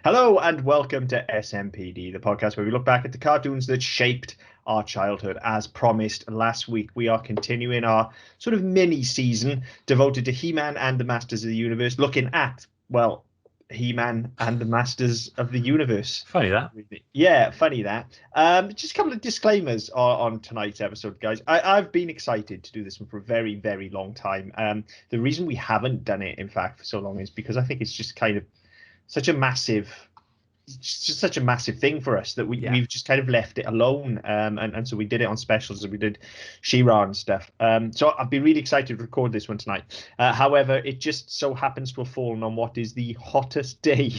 Hello and welcome to SMPD, the podcast where we look back at the cartoons that shaped our childhood. As promised last week, we are continuing our sort of mini season devoted to He-Man and the Masters of the Universe, looking at, well, He-Man and the Masters of the Universe. Funny that. Yeah, funny that. Just a couple of disclaimers on tonight's episode, guys. I've been excited to do this one for a very, very long time. The reason we haven't done it, in fact, for so long is because I think it's just kind of such a massive just such a massive thing for us that we've just kind of left it alone, and so we did it on specials and we did She-Ra and stuff. So I've been really excited to record this one tonight. However, it just so happens to have fallen on what is the hottest day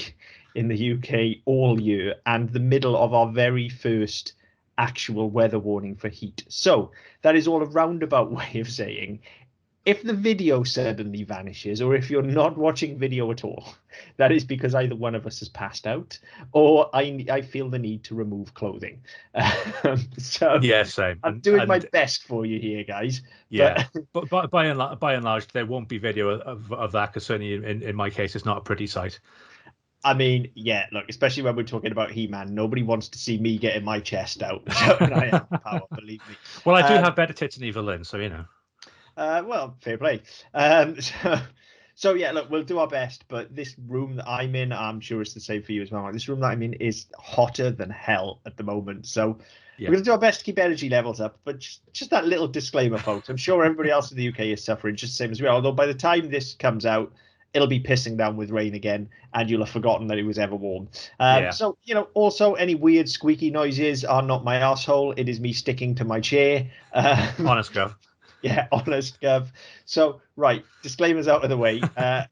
in the UK all year and the middle of our very first actual weather warning for heat. So that is all a roundabout way of saying if the video suddenly vanishes, or if you're not watching video at all, that is because either one of us has passed out, or I feel the need to remove clothing. So yeah, same. I'm doing my best for you here, guys. Yeah, but by and large, there won't be video of that, because certainly in my case, it's not a pretty sight. I mean, yeah, look, especially when we're talking about He-Man, nobody wants to see me getting my chest out. So I have the power, believe me. Well, I do have better tits than Evil Lynn, so you know. Well, fair play. So yeah, look, we'll do our best, but this room that I'm in, I'm sure it's the same for you as well. This room that I'm in is hotter than hell at the moment. So we're going to do our best to keep energy levels up, but just that little disclaimer, folks. I'm sure everybody else in the UK is suffering just the same as we are, although by the time this comes out, it'll be pissing down with rain again, and you'll have forgotten that it was ever warm. So, also any weird squeaky noises are not my asshole. It is me sticking to my chair. Honest, Gov. Yeah, honest, Gov. So, right, disclaimers out of the way. Let's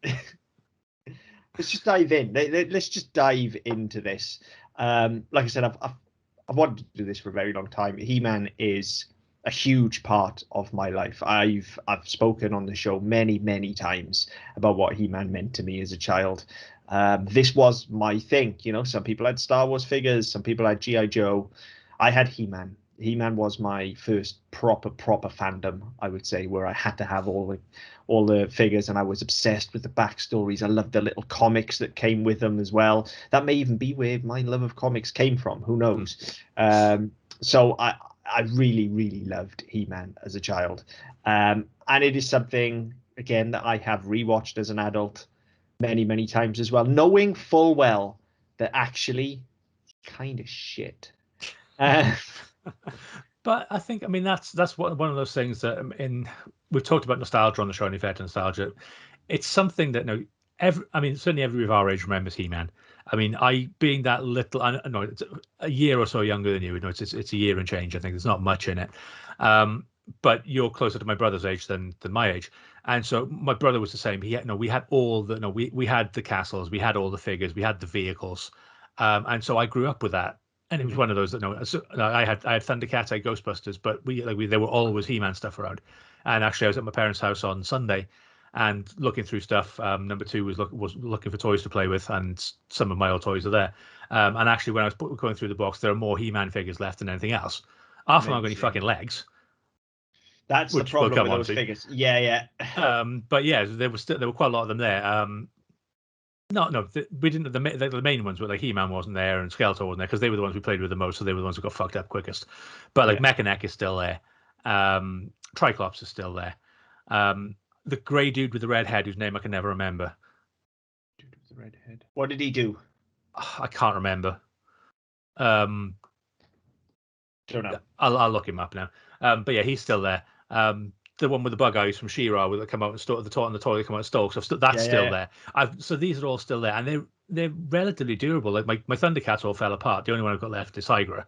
just dive in. Let's just dive into this. Like I said, I've wanted to do this for a very long time. He-Man is a huge part of my life. I've spoken on the show many, many times about what He-Man meant to me as a child. This was my thing. Some people had Star Wars figures, some people had G.I. Joe. I had He-Man. He-Man was my first proper fandom, I would say, where I had to have all the figures, and I was obsessed with the backstories. I loved the little comics that came with them as well. That may even be where my love of comics came from. Who knows? So I really, really loved He-Man as a child. And it is something, again, that I have rewatched as an adult many, many times as well, knowing full well that actually kind of shit. But I think, that's one of those things that we've talked about nostalgia on the show, and effect nostalgia. It's something that certainly everybody of our age remembers He-Man. I being that little, I know it's a year or so younger than you. It's a year and change. I think there's not much in it. But you're closer to my brother's age than my age, and so my brother was the same. We had all the we had the castles, we had all the figures, we had the vehicles, and so I grew up with that. And it was one of those that I had Thundercats, I had Ghostbusters, but there were always He-Man stuff around. And actually, I was at my parents' house on Sunday, and looking through stuff. Number two was looking for toys to play with, and some of my old toys are there. And actually, when I was going through the box, there are more He-Man figures left than anything else. Half of them haven't got any fucking legs. That's the problem with those figures. Yeah. But yeah, there were quite a lot of them there. We didn't. The main ones were like He-Man wasn't there and Skeletor wasn't there, because they were the ones we played with the most, so they were the ones who got fucked up quickest. But Mechanic is still there. Triclops is still there. The grey dude with the red head, whose name I can never remember. Dude with the red head. What did he do? I can't remember. Don't know. I'll look him up now. But yeah, he's still there. The one with the bug eyes from She-Ra that come out and store the toy on the toy, they come out and stole. So that's still there. So these are all still there, and they're relatively durable. Like my Thundercats all fell apart. The only one I've got left is Hydra.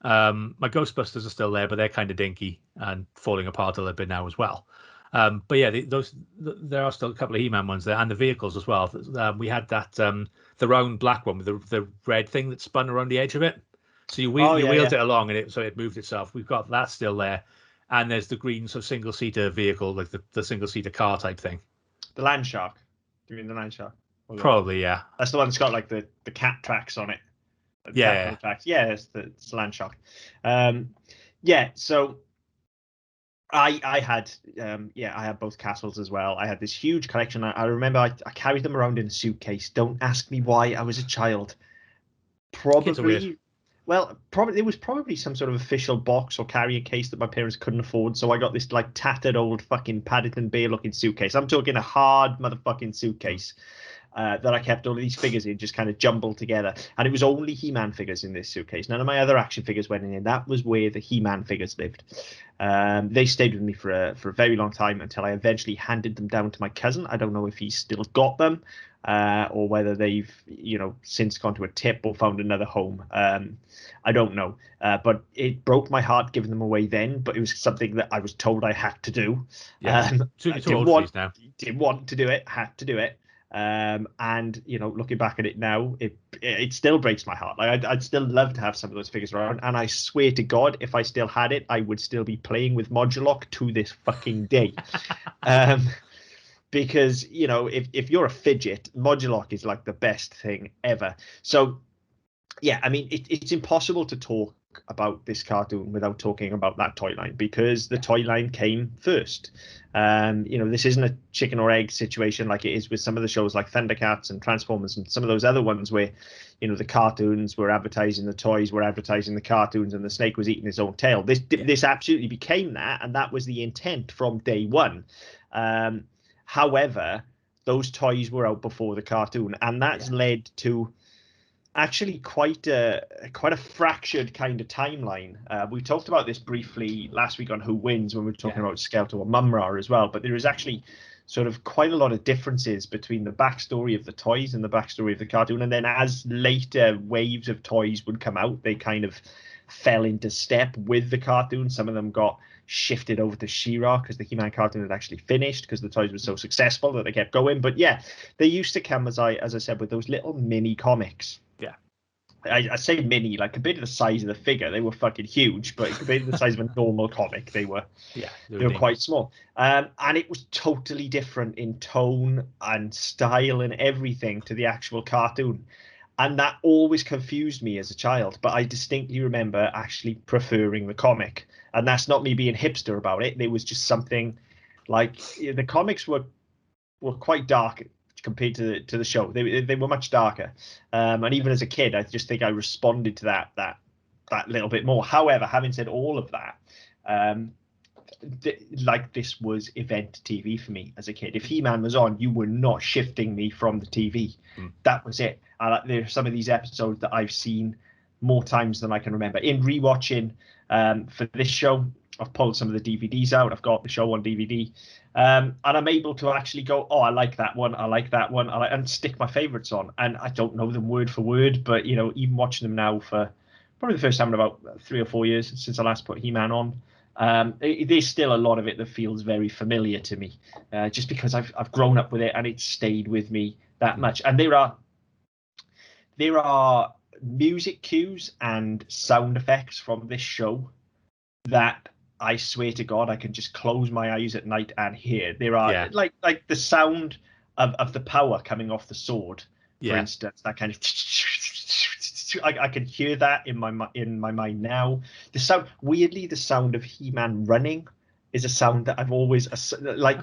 My Ghostbusters are still there, but they're kind of dinky and falling apart a little bit now as well. But yeah, there are still a couple of He-Man ones there, and the vehicles as well. We had that the round black one with the red thing that spun around the edge of it. So you wheeled it along, and it moved itself. We've got that still there. And there's the green single-seater vehicle, like the single-seater car type thing. The Land Shark. Do you mean the Land Shark? Probably, yeah. That's the one that's got like the cat tracks on it. Yeah. Tracks. Yeah, it's the Land Shark. So I had I had both castles as well. I had this huge collection. I remember I carried them around in a suitcase. Don't ask me why. I was a child. Kids are weird. Probably, well, probably it was probably some sort of official box or carrier case that my parents couldn't afford. So I got this like tattered old fucking Paddington Bear looking suitcase. I'm talking a hard motherfucking suitcase. That I kept all of these figures in, just kind of jumbled together. And it was only He-Man figures in this suitcase. None of my other action figures went in. That was where the He-Man figures lived. They stayed with me for a very long time until I eventually handed them down to my cousin. I don't know if he's still got them or whether they've since gone to a tip or found another home. I don't know. But it broke my heart giving them away then. But it was something that I was told I had to do. Yeah, I too old for these now. didn't want to do it. Had to do it. And looking back at it now, it still breaks my heart. Like I'd still love to have some of those figures around, and I swear to God, if I still had it, I would still be playing with Modulock to this fucking day. Because if you're a fidget, Modulock is like the best thing ever. So yeah, I mean, it's impossible to talk about this cartoon without talking about that toy line, because the toy line came first. This isn't a chicken or egg situation like it is with some of the shows like Thundercats and Transformers and some of those other ones where, the cartoons were advertising the toys, were advertising the cartoons, and the snake was eating his own tail. This absolutely became that, and that was the intent from day one. However, those toys were out before the cartoon, and that's led to actually quite a fractured kind of timeline. We talked about this briefly last week on Who Wins when we were talking about Skeletor and Mumra as well, but there is actually sort of quite a lot of differences between the backstory of the toys and the backstory of the cartoon. And then as later waves of toys would come out, they kind of fell into step with the cartoon. Some of them got shifted over to She-Ra because the He-Man cartoon had actually finished because the toys were so successful that they kept going. But yeah, they used to come, as I said, with those little mini comics. Yeah. I say mini, like compared to the size of the figure, they were fucking huge, but compared to the size of a normal comic, they were quite small. And it was totally different in tone and style and everything to the actual cartoon. And that always confused me as a child, but I distinctly remember actually preferring the comic. And that's not me being hipster about it. There was just something like the comics were quite dark compared to the show. They were much darker, and even as a kid, I just think I responded to that little bit more. However, having said all of that, this was event TV for me as a kid. If He-Man was on, you were not shifting me from the TV. That was it. There are some of these episodes that I've seen more times than I can remember. In rewatching for this show, I've pulled some of the DVDs out. I've got the show on DVD. And I'm able to actually go, oh, I like that one. I like that one. And stick my favorites on. And I don't know them word for word, but, even watching them now for probably the first time in about 3 or 4 years since I last put He-Man on, there's still a lot of it that feels very familiar to me, just because I've grown up with it and it's stayed with me that much. And there are music cues and sound effects from this show that I swear to God, I can just close my eyes at night and hear. There are like the sound of the power coming off the sword, for instance. That kind of I can hear that in my mind now. The sound, weirdly, the sound of He-Man running is a sound that I've always like.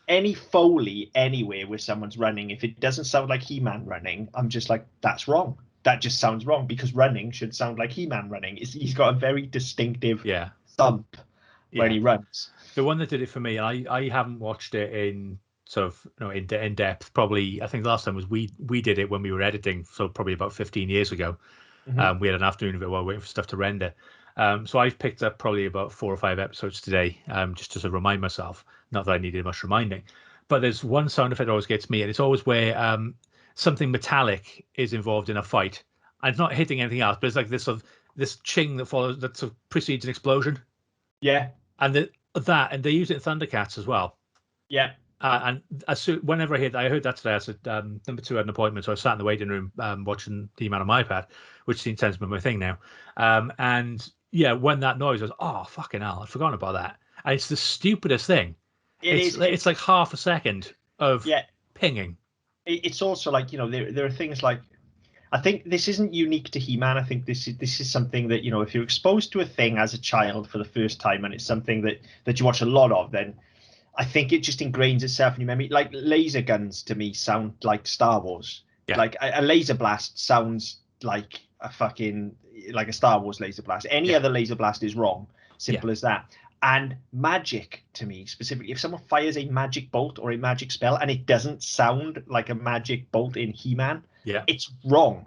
Any Foley anywhere where someone's running, if it doesn't sound like He-Man running, I'm just like, that's wrong. That just sounds wrong, because running should sound like He-Man running. He's got a very distinctive thump when he runs. The one that did it for me, I haven't watched it in sort of in depth. Probably, I think the last time was we did it when we were editing, so probably about 15 years ago. We had an afternoon of it while waiting for stuff to render. So I've picked up probably about 4 or 5 episodes today, just to sort of remind myself. Not that I needed much reminding, but there's one sound effect that always gets me, and it's always where something metallic is involved in a fight. And it's not hitting anything else, but it's like this ching that follows, that sort of precedes an explosion. Yeah. And and they use it in Thundercats as well. Yeah. And whenever I heard that today, I said, number 2 had an appointment, so I sat in the waiting room watching He-Man on my iPad, which tends to be my thing now. And yeah, when that noise was, oh, fucking hell, I'd forgotten about that. And it's the stupidest thing. It's like half a second of pinging. It's also like, there are things like, I think this isn't unique to He-Man. I think this is something that, if you're exposed to a thing as a child for the first time, and it's something that you watch a lot of, then I think it just ingrains itself in your memory. Like laser guns to me sound like Star Wars. Yeah. Like a laser blast sounds like a Star Wars laser blast. Any other laser blast is wrong. Simple as that. And magic to me specifically, if someone fires a magic bolt or a magic spell and it doesn't sound like a magic bolt in He-Man, it's wrong,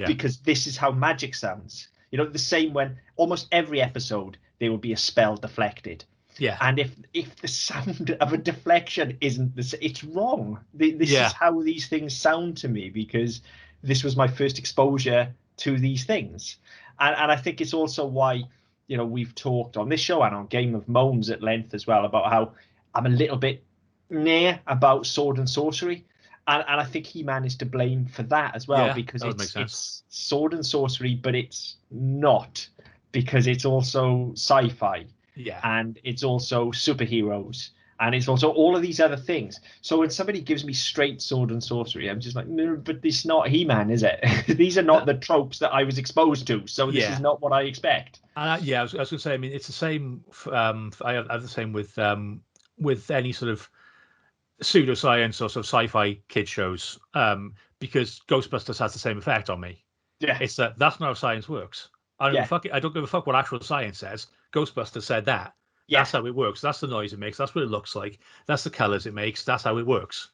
because this is how magic sounds. The same when almost every episode there will be a spell deflected. Yeah. And if the sound of a deflection isn't it's wrong. This is how these things sound to me, because this was my first exposure to these things. And I think it's also why, we've talked on this show and on Game of Moans at length as well about how I'm a little bit about sword and sorcery. And I think He-Man is to blame for that as well, because it's sword and sorcery, but it's not, because it's also sci-fi. Yeah. And it's also superheroes. And it's also all of these other things. So when somebody gives me straight sword and sorcery, I'm just like, no, but it's not He-Man, is it? These are not the tropes that I was exposed to. So this is not what I expect. I was going to say, I mean, it's the same. I have the same with any sort of pseudoscience or sort of sci-fi kid shows, because Ghostbusters has the same effect on me. Yeah. It's that's not how science works. I don't give a fuck what actual science says. Ghostbusters said that. That's how it works. That's the noise it makes. That's what it looks like. That's the colors it makes. That's how it works.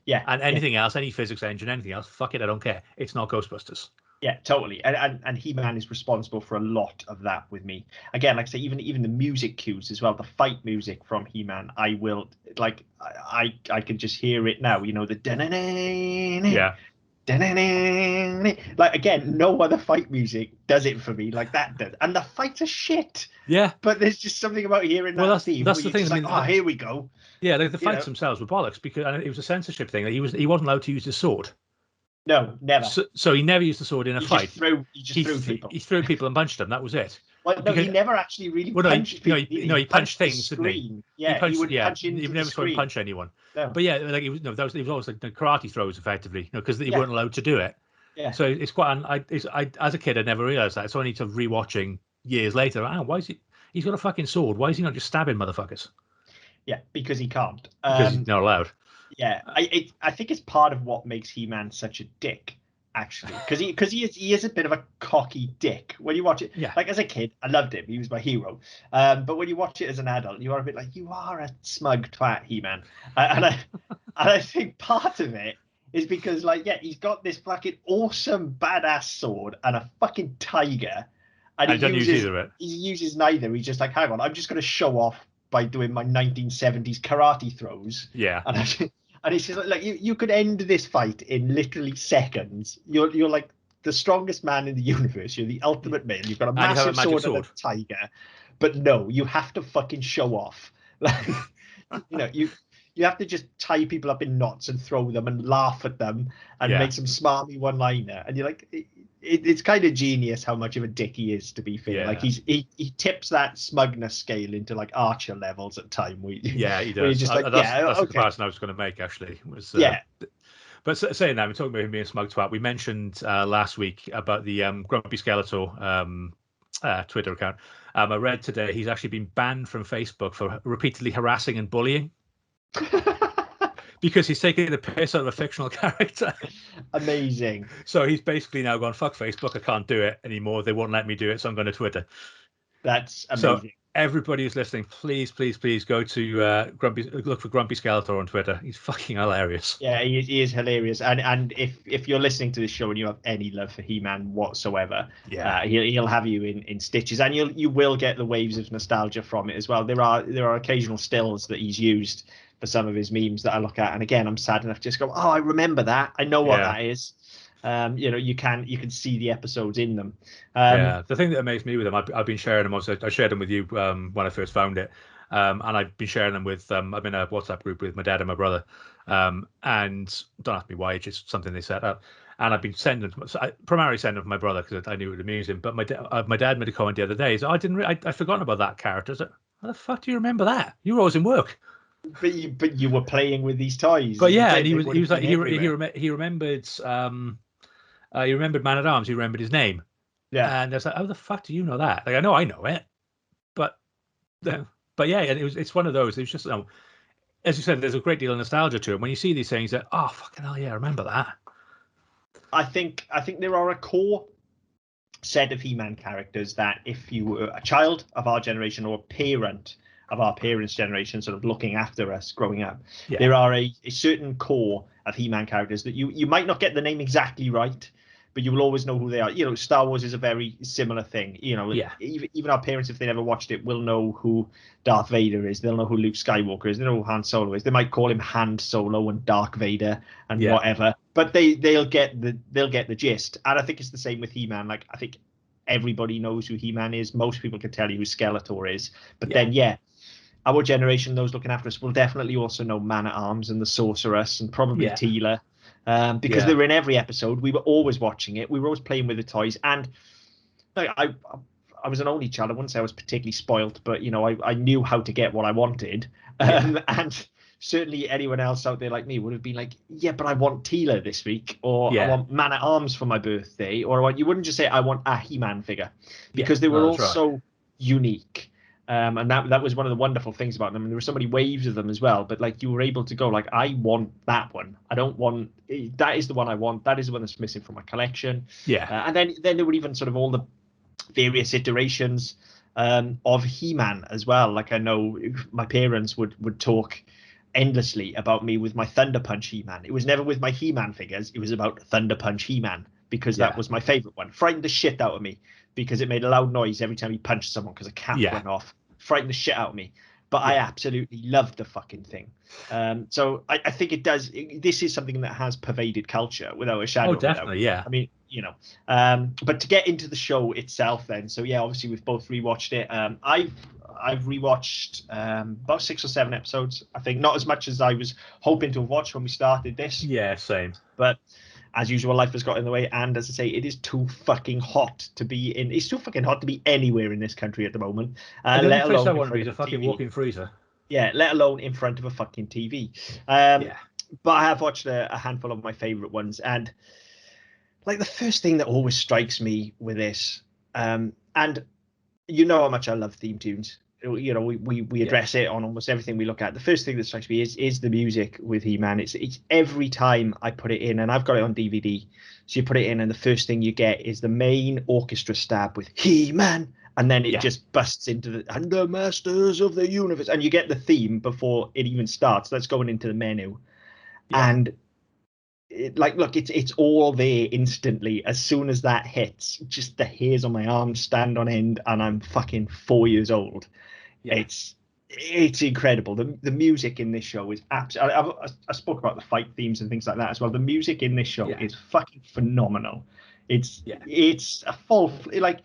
Yeah. And anything else, any physics engine, anything else, fuck it, I don't care. It's not Ghostbusters. Yeah, totally. And He-Man is responsible for a lot of that with me. Again, like I say, even the music cues as well, the fight music from He-Man, I will, like, I can just hear it now, the yeah. Like, again, no other fight music does it for me like that does. And the fights are shit. Yeah. But there's just something about hearing that theme. That's the thing. I mean, here we go. Yeah, the fights themselves were bollocks, because it was a censorship thing. He wasn't allowed to use his sword. No, never. So he never used the sword in a fight. He just threw people. He threw people and punched them. That was it. Well, no, he never actually really punched people. He punched things, didn't he? Yeah, he would punch into he never saw him punch anyone. No. But yeah, like he was always like the karate throws, effectively, because they weren't allowed to do it. Yeah. So it's quite. I as a kid, I never realized that. It's only to rewatching years later. Why is he? He's got a fucking sword. Why is he not just stabbing motherfuckers? Yeah, because he can't. Because he's not allowed. Yeah, I think it's part of what makes He-Man such a dick, actually, because he is a bit of a cocky dick when you watch it. Yeah. Like as a kid, I loved him; he was my hero. But when you watch it as an adult, you are a bit like, you are a smug twat, He-Man. And I think part of it is because, like, he's got this fucking awesome badass sword and a fucking tiger, and he don't use either of it. He uses neither. He's just like, hang on, I'm just going to show off by doing my 1970s karate throws. Yeah. And it's just like, you could end this fight in literally seconds. You're like the strongest man in the universe. You're the ultimate male. You've got a massive sword and a tiger. But no, you have to fucking show off. Like, you have to just tie people up in knots and throw them and laugh at them and make some smarmy one-liner. And you're like, it's kind of genius how much of a dick he is, to be fair. Yeah. Like he tips that smugness scale into like Archer levels at time. He does. He's just like, that's the comparison I was going to make, actually. But saying that, we're talking about him being a smug twat. We mentioned last week about the Grumpy Skeletor Twitter account. I read today he's actually been banned from Facebook for repeatedly harassing and bullying. Because he's taking the piss out of a fictional character. Amazing. So he's basically now gone, fuck Facebook, I can't do it anymore. They won't let me do it, so I'm going to Twitter. That's amazing. So everybody who's listening, please go to look for Grumpy Skeletor on Twitter. He's fucking hilarious. Yeah, he is hilarious. And if you're listening to this show and you have any love for He-Man whatsoever, he'll have you in stitches, and you will get the waves of nostalgia from it as well. There are occasional stills that he's used for some of his memes that I look at, and again, I'm sad enough to just go, oh, I remember that. I know what that is. You can see the episodes in them. The thing that amazed me with them, I've been sharing them. Also, I shared them with you when I first found it, and I've been sharing them with. I'm in a WhatsApp group with my dad and my brother, and don't ask me why. It's just something they set up, and I've been sending them. So I primarily send them to my brother because I knew it would amuse him. But my dad made a comment the other day. So I'd forgotten about that character. So how the fuck do you remember that? You were always in work. But you were playing with these toys. But yeah, and he was like he remembered He remembered Man at Arms. He remembered his name. Yeah. And I was like, how the fuck do you know that? Like, I know it, but but yeah, and it's one of those. It was just, as you said, there's a great deal of nostalgia to it. When you see these things, that oh fucking hell, yeah, I remember that. I think there are a core set of He-Man characters that if you were a child of our generation or a parent of our parents' generation, sort of looking after us growing up, Yeah. there are a certain core of He-Man characters that you might not get the name exactly right, but you will always know who they are. You know, Star Wars is a very similar thing. You know, Yeah. even our parents, if they never watched it, will know who Darth Vader is. They'll know who Luke Skywalker is. They know who Han Solo is. They might call him Han Solo and Dark Vader and whatever, but they'll get the gist. And I think it's the same with He-Man. Like, I think everybody knows who He-Man is. Most people can tell you who Skeletor is. But then, our generation, those looking after us, will definitely also know Man at Arms and the Sorceress and probably Teela. Because they were in every episode. We were always watching it. We were always playing with the toys. And like, I was an only child. I wouldn't say I was particularly spoilt, but you know, I knew how to get what I wanted. And certainly anyone else out there like me would have been like, yeah, but I want Teela this week, or I want Man at Arms for my birthday, or you wouldn't just say I want a He-Man figure, because they were all so unique. And that was one of the wonderful things about them. And there were so many waves of them as well. But like, you were able to go like, I want that one. I don't want that is the one I want. That is the one that's missing from my collection. And then there were even sort of all the various iterations of He-Man as well. Like, I know my parents would talk endlessly about me with my Thunder Punch He-Man. It was never with my He-Man figures. It was about Thunder Punch He-Man, because that was my favorite one. Frightened the shit out of me because it made a loud noise every time he punched someone because a cap went off. Frightened the shit out of me. But I absolutely loved the fucking thing. So I think it does. This is something that has pervaded culture without a shadow of a doubt. Definitely, yeah. I mean, you know, but to get into the show itself then, so yeah, obviously we've both rewatched it. I've rewatched about 6 or 7 episodes, I think. Not as much as I was hoping to have watched when we started this. Yeah, same. But as usual, life has got in the way, and as I say, it is too fucking hot to be in. It's too fucking hot to be anywhere in this country at the moment. The only place I want to be is a fucking walk-in freezer. Yeah, let alone in front of a fucking TV. But I have watched a handful of my favorite ones, and like, the first thing that always strikes me with this, and you know how much I love theme tunes. You know, we address it on almost everything we look at. The first thing that strikes me is the music with He-Man. It's every time I put it in, and I've got it on DVD. So you put it in, and the first thing you get is the main orchestra stab with He-Man, and then it just busts into and the Masters of the Universe, and you get the theme before it even starts. That's going into the menu, and look, it's all there instantly. As soon as that hits, just the hairs on my arms stand on end, and I'm fucking 4 years old. It's incredible. The music in this show is absolutely. I spoke about the fight themes and things like that as well. The music in this show is fucking phenomenal. It's a full, like,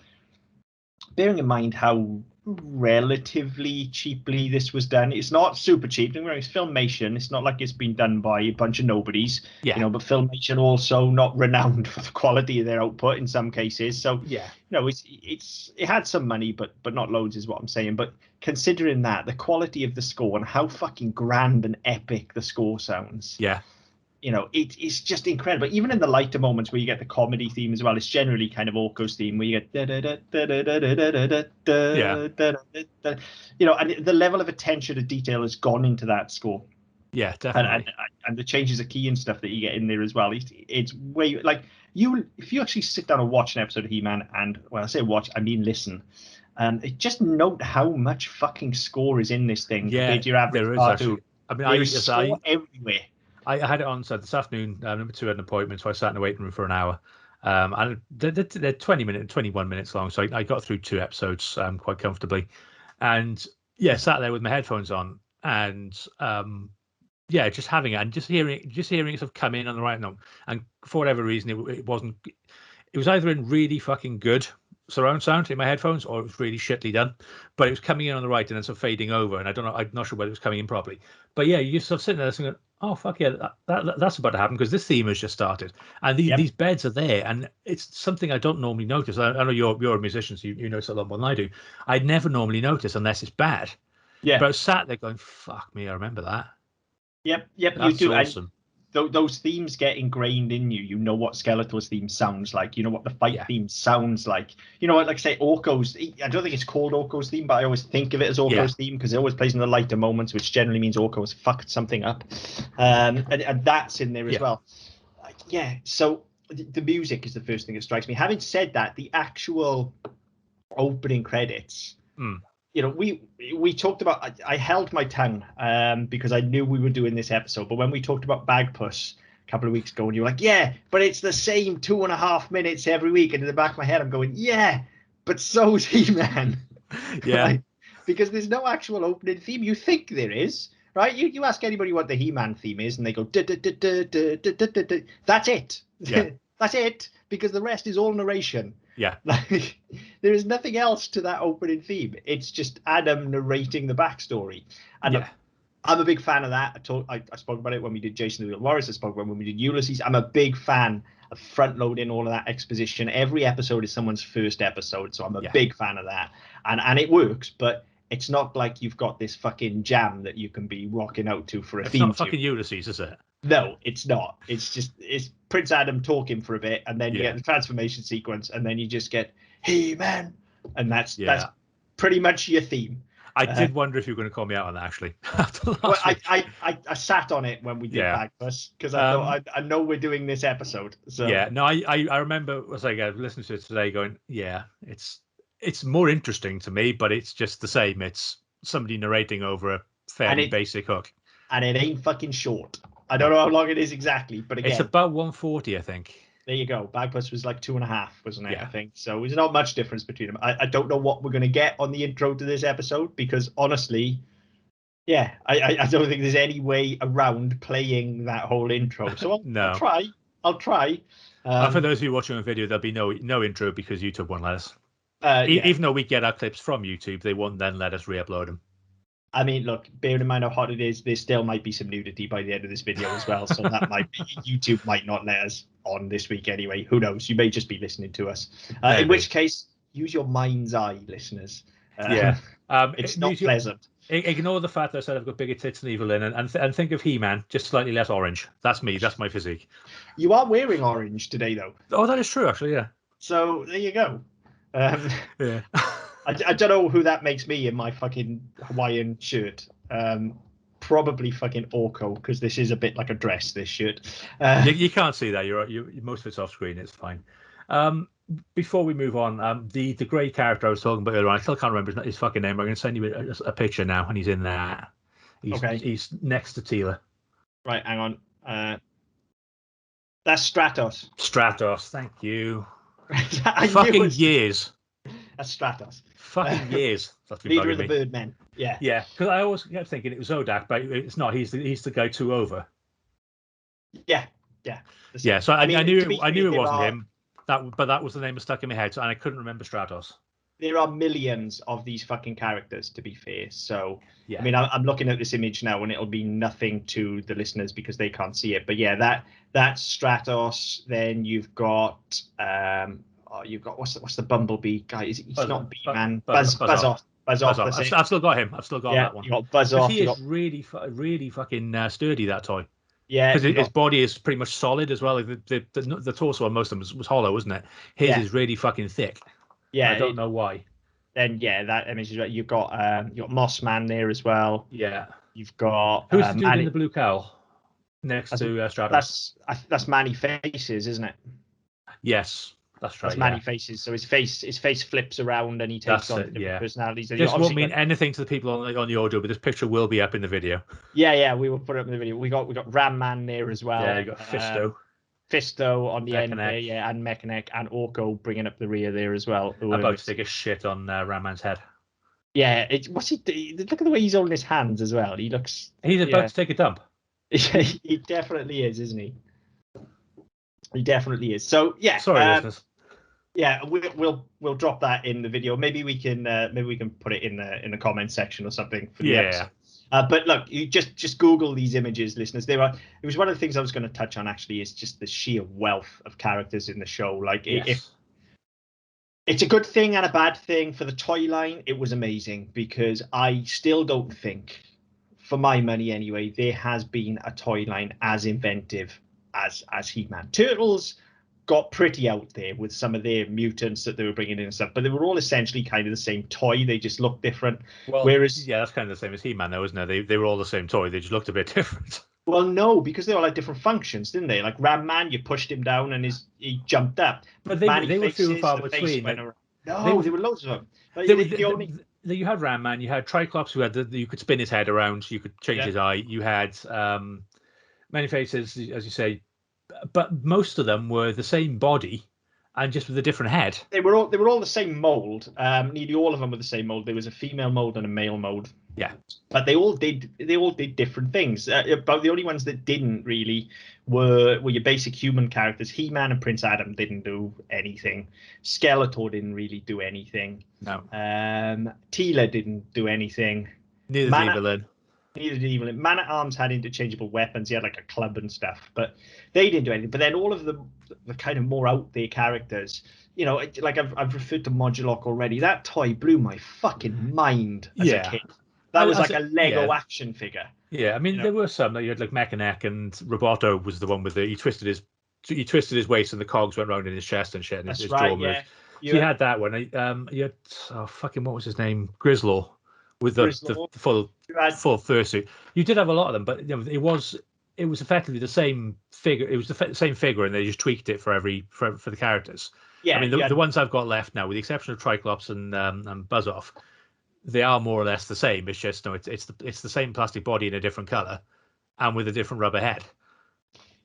bearing in mind how relatively cheaply this was done. It's not super cheap. It's Filmation. It's not like it's been done by a bunch of nobodies. You know, but Filmation also not renowned for the quality of their output in some cases. So you know, it had some money, but not loads, is what I'm saying. But considering that, the quality of the score and how fucking grand and epic the score sounds. You know, it's just incredible. Even in the lighter moments where you get the comedy theme as well, it's generally kind of Orko's theme where you get you know, and the level of attention to detail has gone into that score. Yeah, definitely. And the changes of key and stuff that you get in there as well. It's way, like, if you actually sit down and watch an episode of He-Man, and when I say watch, I mean listen. Just note how much fucking score is in this thing compared to your average cartoon. I mean, there is score everywhere. I had it on, so this afternoon, number 2 had an appointment, so I sat in the waiting room for an hour. And they're 21 minutes long, so I got through 2 episodes quite comfortably. And sat there with my headphones on, and just having it and just hearing it sort of come in on the right note. And for whatever reason, it wasn't. It was either in really fucking good surround sound in my headphones, or it was really shittily done. But it was coming in on the right and then sort of fading over, and I don't know. I'm not sure whether it was coming in properly. But yeah, you sort of sitting there thinking, oh fuck yeah, that's about to happen, because this theme has just started, and these beds are there, and it's something I don't normally notice. I know you're a musician, so you notice a lot more than I do. I'd never normally notice unless it's bad. But I was sat there going, fuck me, I remember that. Yep, that's you do. Awesome. those themes get ingrained in you. You know what Skeletor's theme sounds like. You know what the fight theme sounds like. You know what, like I say, Orko's. I don't think it's called Orko's theme, but I always think of it as Orko's theme because it always plays in the lighter moments, which generally means Orko has fucked something up, and that's in there as well. So the music is the first thing that strikes me. Having said that, the actual opening credits. You know, we talked about. I held my tongue because I knew we were doing this episode. But when we talked about Bagpuss a couple of weeks ago, and you were like, "Yeah, but it's the same 2.5 minutes every week," and in the back of my head, I'm going, "Yeah, but so's He-Man." Yeah, Right? Because there's no actual opening theme. You think there is, right? You ask anybody what the He-Man theme is, and they go, "That's it." Yeah. That's it, because the rest is all narration. Yeah. Like, there is nothing else to that opening theme. It's just Adam narrating the backstory. And I'm a big fan of that. I spoke about it when we did Jason the Real Warriors. I spoke about it when we did Ulysses. I'm a big fan of front loading all of that exposition. Every episode is someone's first episode, so I'm a big fan of that. And it works, but it's not like you've got this fucking jam that you can be rocking out to for a theme. It's not fucking Ulysses, is it? No, it's not. It's Prince Adam talking for a bit, and then you get the transformation sequence, and then you just get He-Man, and that's pretty much your theme. I did wonder if you were going to call me out on that, actually. Well, I sat on it when we did Bagpuss because I thought I know we're doing this episode. So I remember as I listening to it today, going, it's more interesting to me, but it's just the same. It's somebody narrating over a fairly basic hook, and it ain't fucking short. I don't know how long it is exactly, but again, it's about 140, I think. There you go. Bagpuss was like 2.5, wasn't it? Yeah. I think so. There's not much difference between them. I don't know what we're going to get on the intro to this episode because honestly, I don't think there's any way around playing that whole intro. So I'll try. For those of you watching on video, there'll be no intro because YouTube won't let us. Even though we get our clips from YouTube, they won't then let us re-upload them. I mean, look, bearing in mind how hot it is, there still might be some nudity by the end of this video as well. So that might be, YouTube might not let us on this week anyway. Who knows? You may just be listening to us. In which case, use your mind's eye, listeners. It's not pleasant. Ignore the fact that I said I've got bigger tits than Evelyn and think of He-Man, just slightly less orange. That's me. That's my physique. You are wearing orange today, though. Oh, that is true, actually, yeah. So there you go. Yeah. I don't know who that makes me in my fucking Hawaiian shirt. Probably fucking Orko, because this is a bit like a dress, this shirt. You can't see that. You're most of it's off screen. It's fine. Before we move on, the grey character I was talking about earlier on, I still can't remember his fucking name. I'm going to send you a picture now, and he's in there. He's next to Teela. Right, hang on. That's Stratos. Stratos, thank you. Fucking years. That's Stratos. Fucking years. Leader of the Birdmen. Yeah. Yeah, because I always kept thinking it was Zodak, but it's not. He's the guy 2 over. Yeah. Yeah. So I knew it wasn't him. But that was the name that stuck in my head, and I couldn't remember Stratos. There are millions of these fucking characters, to be fair. So yeah. I mean, I'm looking at this image now, and it'll be nothing to the listeners because they can't see it. But yeah, that's Stratos. Then you've got what's the Bumblebee guy? He's not B-Man. Buzz off. I've still got him. I've still got that one. You got Buzz off. He is really fucking sturdy, that toy. Yeah, because his body is pretty much solid as well. The torso on most of them was hollow, wasn't it? His is really fucking thick. Yeah, I don't know why. Then that image is right. You've got Moss Man there as well. Yeah, you've got who's the dude in the blue cowl next to Stratos? That's Manny Faces, isn't it? Yes. That's right. That's Manny Faces. So his face flips around and he takes on different personalities. This won't mean anything to the people on the audio, but this picture will be up in the video. Yeah, we will put it up in the video. We got Ram Man there as well. Yeah, you got Fisto on the end there, and Mechanic and Orko bringing up the rear there as well. About to take a shit on Ram Man's head. Yeah, what's he? Look at the way he's holding his hands as well. He looks. He's about to take a dump. He definitely is, isn't he? He definitely is. So yeah. Sorry, listeners. Yeah, we'll drop that in the video. Maybe we can put it in the comment section or something for the episode. But look, you just Google these images, listeners. It was one of the things I was going to touch on actually is just the sheer wealth of characters in the show. Like if it's a good thing and a bad thing for the toy line, it was amazing because I still don't think for my money anyway, there has been a toy line as inventive as He-Man. Turtles got pretty out there with some of their mutants that they were bringing in and stuff, but they were all essentially kind of the same toy. They just looked different. Well, whereas, yeah, that's kind of the same as He-Man, though, isn't it? They were all the same toy. They just looked a bit different. well, no, because they all had different functions, didn't they? Like Ram Man, you pushed him down and he jumped up. But they were few and far between. No, there were loads of them. You had Ram Man, you had Triclops, who had you could spin his head around, you could change his eye. You had many faces, as you say, but most of them were the same body and just with a different head. They were all the same mold. Nearly all of them were the same mold. There was a female mold and a male mold. Yeah, but they all did different things. But the only ones that didn't really were your basic human characters. He-Man and Prince Adam didn't do anything. Skeletor didn't really do anything. No. Teela didn't do anything. Neither did Evelyn. Neither did Evelyn. Man at Arms had interchangeable weapons. He had like a club and stuff, but they didn't do anything. But then all of the kind of more out there characters, you know, like I've referred to Modulok already. That toy blew my fucking mind as a kid. That was like a Lego action figure. Yeah, I mean, there were some that you had like Mechaneck, and Roboto was the one with he twisted his waist and the cogs went round in his chest and shit, and his jaw moved. Yeah. So you had that one. You had what was his name? Grislaw, with the full fursuit. You did have a lot of them, but you know, it was effectively the same figure. It was the same figure, and they just tweaked it for the characters. Yeah, I mean the ones I've got left now, with the exception of Triclops and Buzz-Off, they are more or less the same. It's just it's the same plastic body in a different color, and with a different rubber head.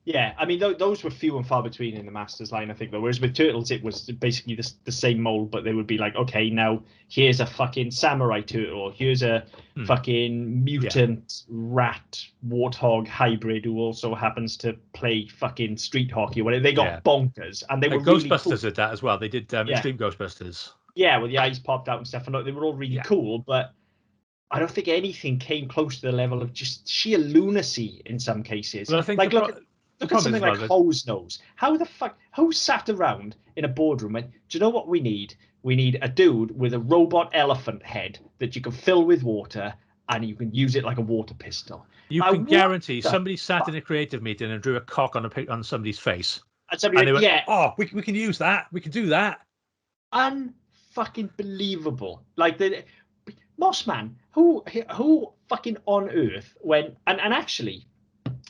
Yeah, I mean those were few and far between in the Masters line, I think. Though, whereas with Turtles, it was basically the same mold, but they would be like, okay, now here's a fucking samurai turtle, here's a fucking mutant rat warthog hybrid who also happens to play fucking street hockey or whatever. They got bonkers, and they were really Ghostbusters cool. Did that as well. They did Extreme Ghostbusters. Yeah, well, the eyes popped out and stuff, and they were all really cool, but I don't think anything came close to the level of just sheer lunacy in some cases. Well, I think like, look at something like Hose Nose. Who sat around in a boardroom and, do you know what we need? We need a dude with a robot elephant head that you can fill with water and you can use it like a water pistol. You can guarantee somebody sat in a creative meeting and drew a cock on somebody's face. And they went, we can use that. We can do that. Unfucking believable. Like the Mossman, who fucking on earth went and actually,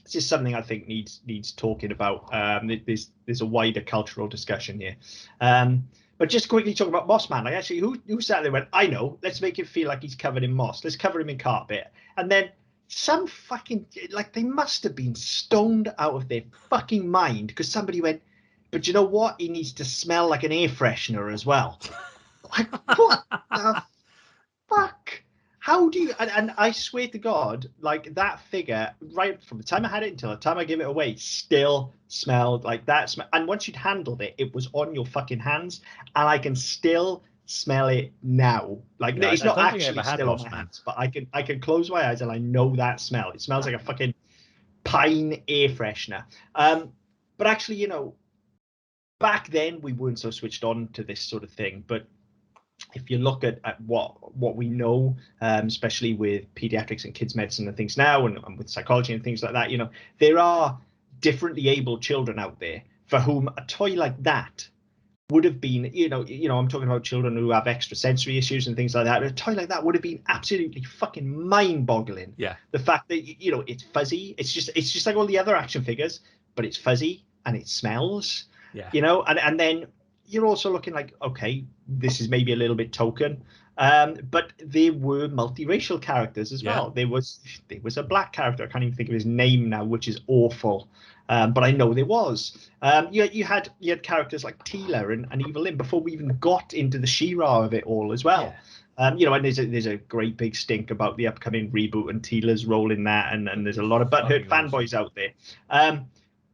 this is something I think needs talking about. There's a wider cultural discussion here. But just quickly talk about Mossman. Like, actually, who sat there and went, I know, let's make him feel like he's covered in moss. Let's cover him in carpet. And then some fucking, like, they must have been stoned out of their fucking mind because somebody went, but you know what? He needs to smell like an air freshener as well. Like, what the fuck? How do you? And I swear to God, like that figure, right from the time I had it until the time I gave it away, still smelled like that. And once you'd handled it, it was on your fucking hands, and I can still smell it now. Like it's not actually still on my hands, but I can close my eyes and I know that smell. It smells like a fucking pine air freshener. But actually, you know, back then we weren't so switched on to this sort of thing, but if you look at what we know, especially with pediatrics and kids medicine and things now, and with psychology and things like that, you know, there are differently able children out there for whom a toy like that would have been, you know, I'm talking about children who have extrasensory issues and things like that. A toy like that would have been absolutely fucking mind-boggling. Yeah. The fact that, you know, it's fuzzy. It's just like all the other action figures, but it's fuzzy and it smells. Yeah. You know, and then you're also looking like, okay, this is maybe a little bit token, but there were multiracial characters as well. There was a black character. I can't even think of his name now, which is awful. But I know there was. You had characters like Teela and Evil Lynn before we even got into the She-Ra of it all as well. Yeah. You know, and there's a great big stink about the upcoming reboot and Teela's role in that, and there's a lot of butthurt fanboys out there.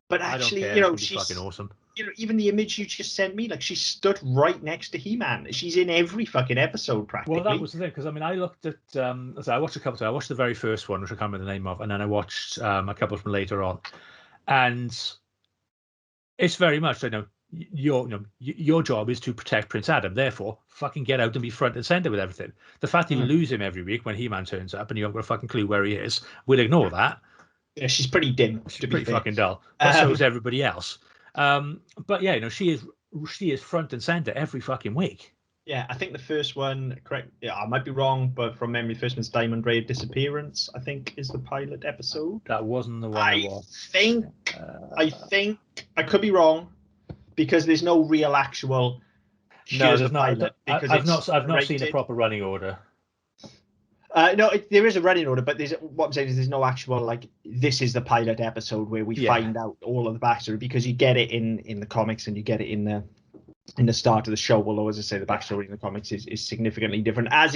But actually, you know, she's fucking awesome. You know, even the image you just sent me, like she stood right next to He-Man. She's in every fucking episode practically. Well, that was the thing, because I mean, I looked at, I watched a couple. I watched the very first one, which I can't remember the name of, and then I watched a couple from later on, and it's very much, you know, your job is to protect Prince Adam. Therefore, fucking get out and be front and center with everything. The fact that you lose him every week when He-Man turns up and you haven't got a fucking clue where he is, we'll ignore that. Yeah, she's pretty dim. She's to be pretty fair. fucking dull, but so is everybody else. But yeah, she is front and center every fucking week. Yeah, I think the first one, correct? Yeah, I might be wrong, but from memory, the first one's Diamond Ray of Disappearance, I think, is the pilot episode. That wasn't the one I watched. I think I could be wrong because there's no real actual. No, there's not. I've not seen a proper running order. No, there is a running order, but what I'm saying is there's no actual like this is the pilot episode where we find out all of the backstory, because you get it in the comics and you get it in the start of the show. Although, as I say, the backstory in the comics is significantly different, as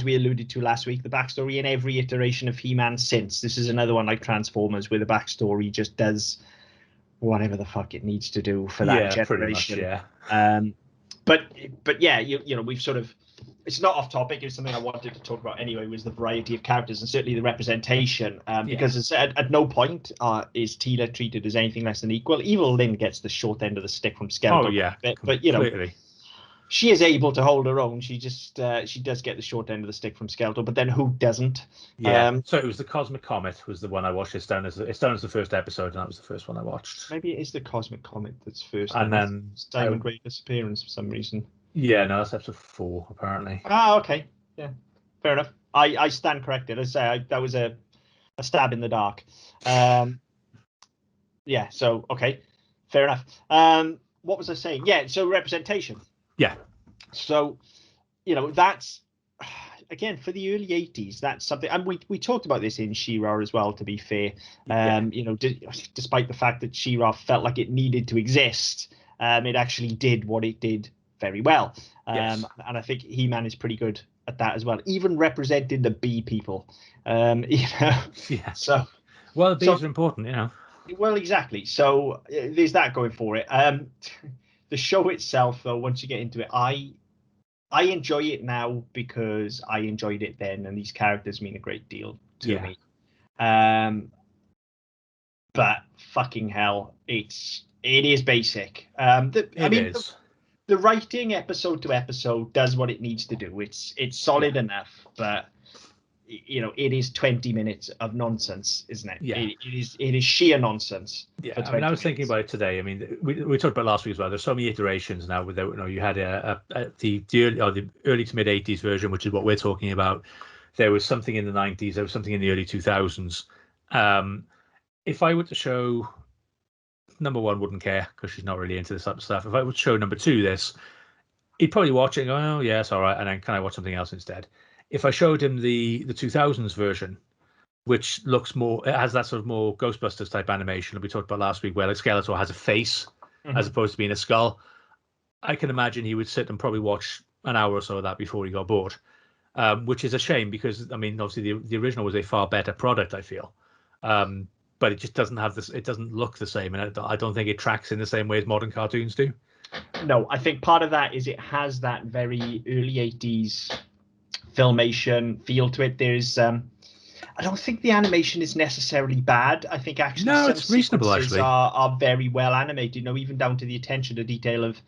we alluded to last week, the backstory in every iteration of He-Man since. This is another one like Transformers where the backstory just does whatever the fuck it needs to do for that generation. Pretty much, yeah. But yeah, we've sort of, it's not off topic. It's something I wanted to talk about anyway, was the variety of characters and certainly the representation. Because at no point is Teela treated as anything less than equal. Evil Lynn gets the short end of the stick from Skeletor. Oh yeah, but she is able to hold her own. She just she does get the short end of the stick from Skeletor, but then who doesn't? Yeah. So it was the Cosmic Comet was the one I watched. It's down as the first episode, and that was the first one I watched. Maybe it is the Cosmic Comet that's first, and then Diamond Ray Disappearance for some reason. Yeah, no, that's episode 4 apparently. Ah, okay, yeah, fair enough. I stand corrected. I say that was a stab in the dark. Yeah. So okay, fair enough. What was I saying? Yeah. So representation. Yeah. So, that's, again, for the early 80s, that's something, and we talked about this in She-Ra as well, to be fair. Despite the fact that She-Ra felt like it needed to exist, it actually did what it did very well. And I think He-Man is pretty good at that as well, even representing the B people. Yeah. So, well, the Bs are important, Well, exactly. So there's that going for it. The show itself, though, once you get into it, I enjoy it now because I enjoyed it then, and these characters mean a great deal to me. But fucking hell, it is basic. The writing episode to episode does what it needs to do. It's solid enough, but it is 20 minutes of nonsense, isn't it? Yeah. It is sheer nonsense. Yeah, I was thinking about it today. I mean, we talked about last week as well. There's so many iterations now. You had the early to mid 80s version, which is what we're talking about. There was something in the 90s. There was something in the early 2000s. If I were to show number 1, wouldn't care because she's not really into this type of stuff. If I would show number 2 this, he'd probably watch it and go, oh yeah, it's all right, and then can I watch something else instead? If I showed him the 2000s version, which looks more, it has that sort of more Ghostbusters type animation that we talked about last week, where like Skeletor has a face as opposed to being a skull, I can imagine he would sit and probably watch an hour or so of that before he got bored, which is a shame because, I mean, obviously the original was a far better product, I feel. But it just doesn't have this, it doesn't look the same, and I don't think it tracks in the same way as modern cartoons do. No, I think part of that is it has that very early 80s filmation feel to it. There's I don't think the animation is necessarily bad. I think actually it's reasonable. Actually, are very well animated. Even down to the attention to detail of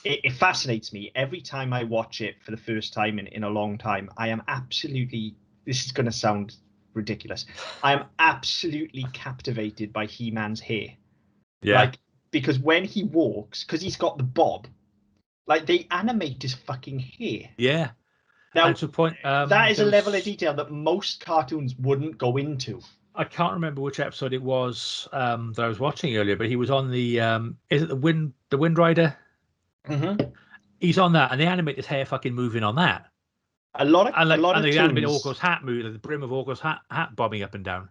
it. It fascinates me every time I watch it for the first time in a long time. I am absolutely. This is going to sound ridiculous. I am absolutely captivated by He-Man's hair. Yeah. Because when he walks, because he's got the bob, they animate his fucking hair. Yeah. Now, to point, that is a level of detail that most cartoons wouldn't go into. I can't remember which episode it was that I was watching earlier, but he was on the is it the Wind Rider? Mm-hmm. He's on that, and they animate his hair fucking moving on that. A lot of they animate Orko's hat moving, like the brim of Orko's hat bobbing up and down.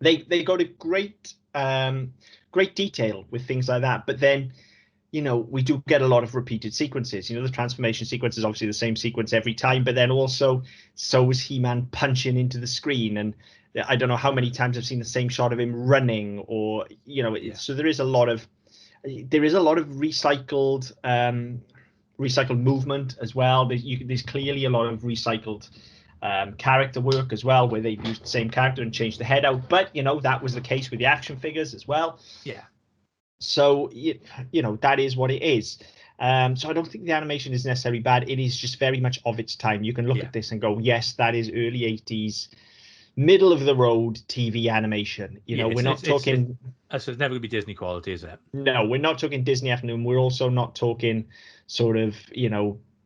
They go to great detail with things like that, but then we do get a lot of repeated sequences. The transformation sequence is obviously the same sequence every time, but then also so is He-Man punching into the screen, and I don't know how many times I've seen the same shot of him running, or so there is a lot of recycled movement as well. There's clearly a lot of recycled character work as well, where they've used the same character and changed the head out. But that was the case with the action figures as well. Yeah. So that is what it is. So I don't think the animation is necessarily bad. It is just very much of its time. You can look Yeah. at this and go, yes, that is early 80s, middle of the road TV animation. We're not talking. It's never going to be Disney quality, is it? No, we're not talking Disney afternoon. We're also not talking sort of,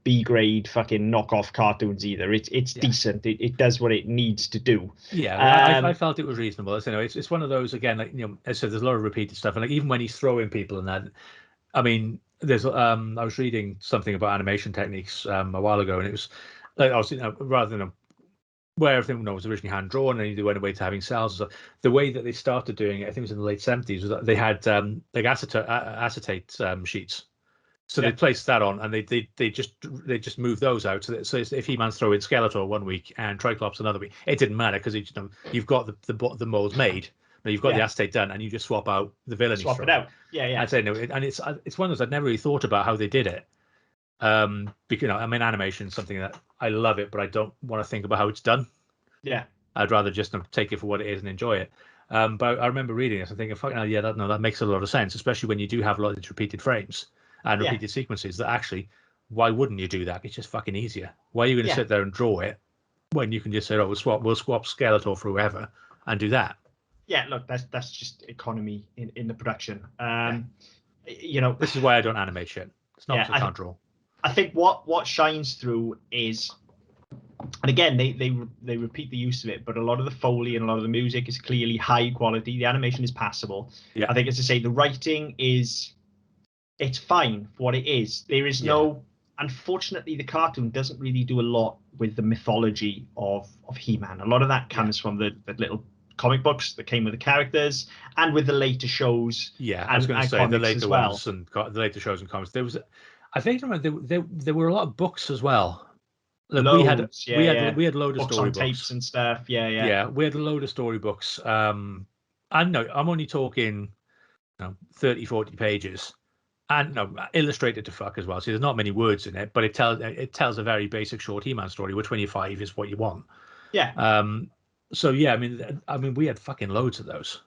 B grade fucking knockoff cartoons either. It's decent. It does what it needs to do. Yeah, I felt it was reasonable. So, it's one of those, again, like, as I said, there's a lot of repeated stuff, and like even when he's throwing people and that, I mean, there's I was reading something about animation techniques a while ago, and it was like, obviously, rather than where everything was originally hand drawn, and they went away to having cells. So the way that they started doing it, I think it was in the late 70s, was that they had like acetate sheets. So they placed that on, and they just moved those out. So if He-Man's throwing Skeletor one week and Triclops another week, it didn't matter because you've got the mold made. Now you've got the acetate done, and you just swap out the villain. Swap it out. Yeah. I'd say no, and it's one of those I'd never really thought about how they did it. Because I mean, animation is something that I love it, but I don't want to think about how it's done. Yeah, I'd rather just take it for what it is and enjoy it. But I remember reading this and thinking, fucking hell, yeah, that makes a lot of sense, especially when you do have a lot of these repeated frames and repeated sequences. That actually, why wouldn't you do that? It's just fucking easier. Why are you going to sit there and draw it when you can just say, oh, we'll swap Skeletor for whoever and do that? Yeah, look, that's just economy in the production. This is why I don't animate shit. It's not because I can't draw. I think what shines through is, and again, they repeat the use of it, but a lot of the Foley and a lot of the music is clearly high quality. The animation is passable. Yeah. I think, as I say, the writing it's fine for what it is. There is no, unfortunately, the cartoon doesn't really do a lot with the mythology of He-Man. A lot of that comes from the little comic books that came with the characters and with the later shows. Yeah, I was going to say the later ones and the later shows and comics. I think there were a lot of books as well. Look, Loads, we had a load of storybooks, tapes and stuff. Yeah. We had a load of storybooks. I know I'm only talking 30, 40 pages, and illustrated to fuck as well. So there's not many words in it, but it tells a very basic short He-Man story, which when you're 5 is what you want. Yeah. So yeah, I mean, we had fucking loads of those.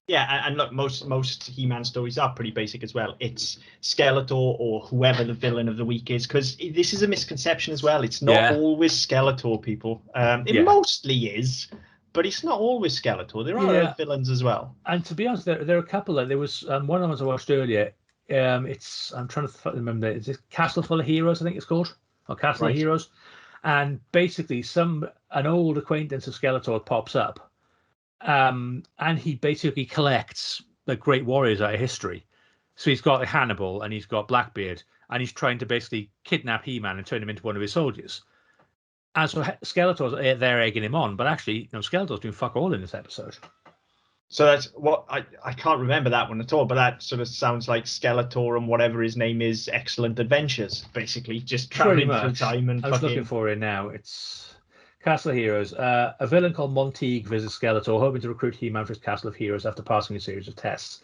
Yeah, and look, most He-Man stories are pretty basic as well. It's Skeletor or whoever the villain of the week is, because this is a misconception as well. It's not always Skeletor, people. It mostly is, but it's not always Skeletor. There are other villains as well. And to be honest, there are a couple. There was one of the ones I watched earlier. I'm trying to remember. Is it Castle Full of Heroes? I think it's called, or Castle of Heroes. And basically, an old acquaintance of Skeletor pops up. And he basically collects the great warriors out of history. So he's got Hannibal and he's got Blackbeard, and he's trying to basically kidnap He-Man and turn him into one of his soldiers. And so Skeletor's there egging him on, but actually, Skeletor's doing fuck all in this episode. So that's what I can't remember that one at all, but that sort of sounds like Skeletor and whatever his name is, Excellent Adventures, basically just traveling through time and. I was looking for it now. It's Castle of Heroes. A villain called Monteague visits Skeletor, hoping to recruit He-Man for his Castle of Heroes after passing a series of tests.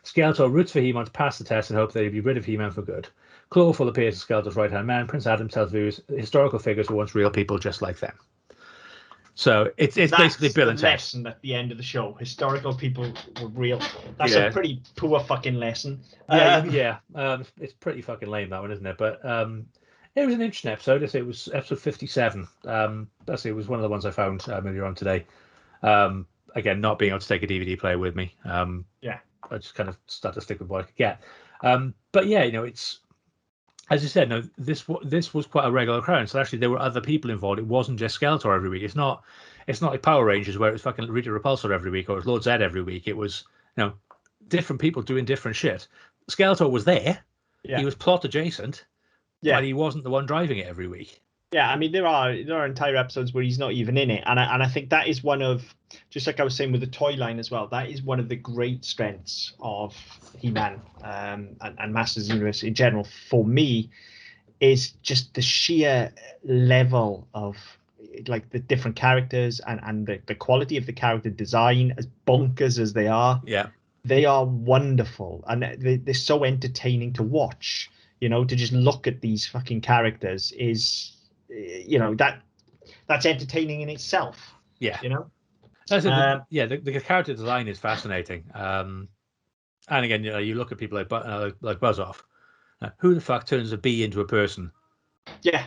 Skeletor roots for He-Man to pass the test and hopes that he'll be rid of He-Man for good. Clawful appears as Skeletor's right-hand man. Prince Adam tells viewers historical figures were once real people just like them. So it's basically Bill and Ted. Lesson at the end of the show. Historical people were real. That's a pretty poor fucking lesson. It's pretty fucking lame, that one, isn't it? But it was an interesting episode. It was episode 57. It was one of the ones I found earlier on today. Again, not being able to take a DVD player with me. I just kind of started to stick with what I could get. But yeah, it's, as you said, this was quite a regular occurrence. So actually, there were other people involved. It wasn't just Skeletor every week. It's not like Power Rangers where it was fucking Rita Repulsor every week or it was Lord Zed every week. It was different people doing different shit. Skeletor was there. Yeah. He was plot adjacent. Yeah. But he wasn't the one driving it every week. Yeah, I mean there are entire episodes where he's not even in it, and I think that is one of, just like I was saying with the toy line as well, that is one of the great strengths of He-Man and Masters of the Universe in general. For me, is just the sheer level of like the different characters and the quality of the character design, as bonkers as they are. Yeah, they are wonderful, and they're so entertaining to watch. To just look at these fucking characters is. That's entertaining in itself. Yeah. The character design is fascinating. And again, you look at people like Buzz Off. Who the fuck turns a bee into a person? Yeah.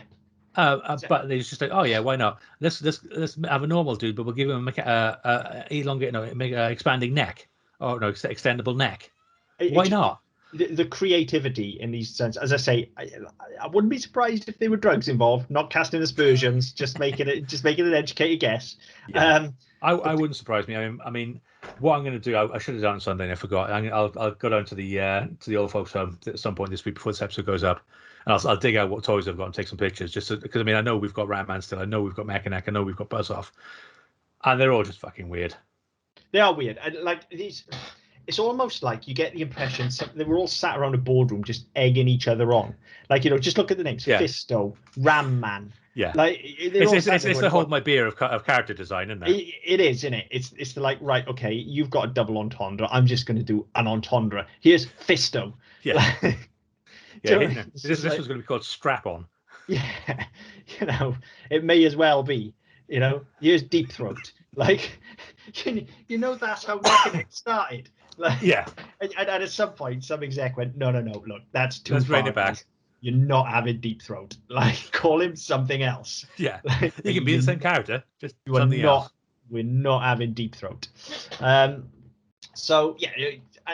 But they're just like, oh yeah, why not? Let's have a normal dude, but we'll give him elongate, make a expanding neck, or no, extendable neck. Why not? The creativity in these sense, as I say, I wouldn't be surprised if there were drugs involved. Not casting aspersions, just making an educated guess. Yeah. I wouldn't surprise me. I mean, what I'm going to do, I should have done on Sunday and I forgot. I'll go down to the old folks home at some point this week before this episode goes up, and I'll dig out what toys I've got and take some pictures. Just because I mean, I know we've got Ratman still, I know we've got Mechaneck, I know we've got Buzz Off, and they're all just fucking weird. They are weird, and like these. It's almost like you get the impression they were all sat around a boardroom just egging each other on. Like, just look at the names: Fisto, Ram Man. Yeah, like it's the hold my beer of character design, isn't it? It is, isn't it? It's the like, right, okay, you've got a double entendre. I'm just going to do an entendre. Here's Fisto. Yeah, this was going to be called Strap On. Yeah, it may as well be. Here's Deep Throat. Like, that's how Mechaneck started. Like, yeah, and at some point, some exec went, no, look, that's too Let's far. rein it back. You're not having Deep Throat. Like, call him something else. Yeah, you can be the same character, just something else. We're not having Deep Throat. So yeah,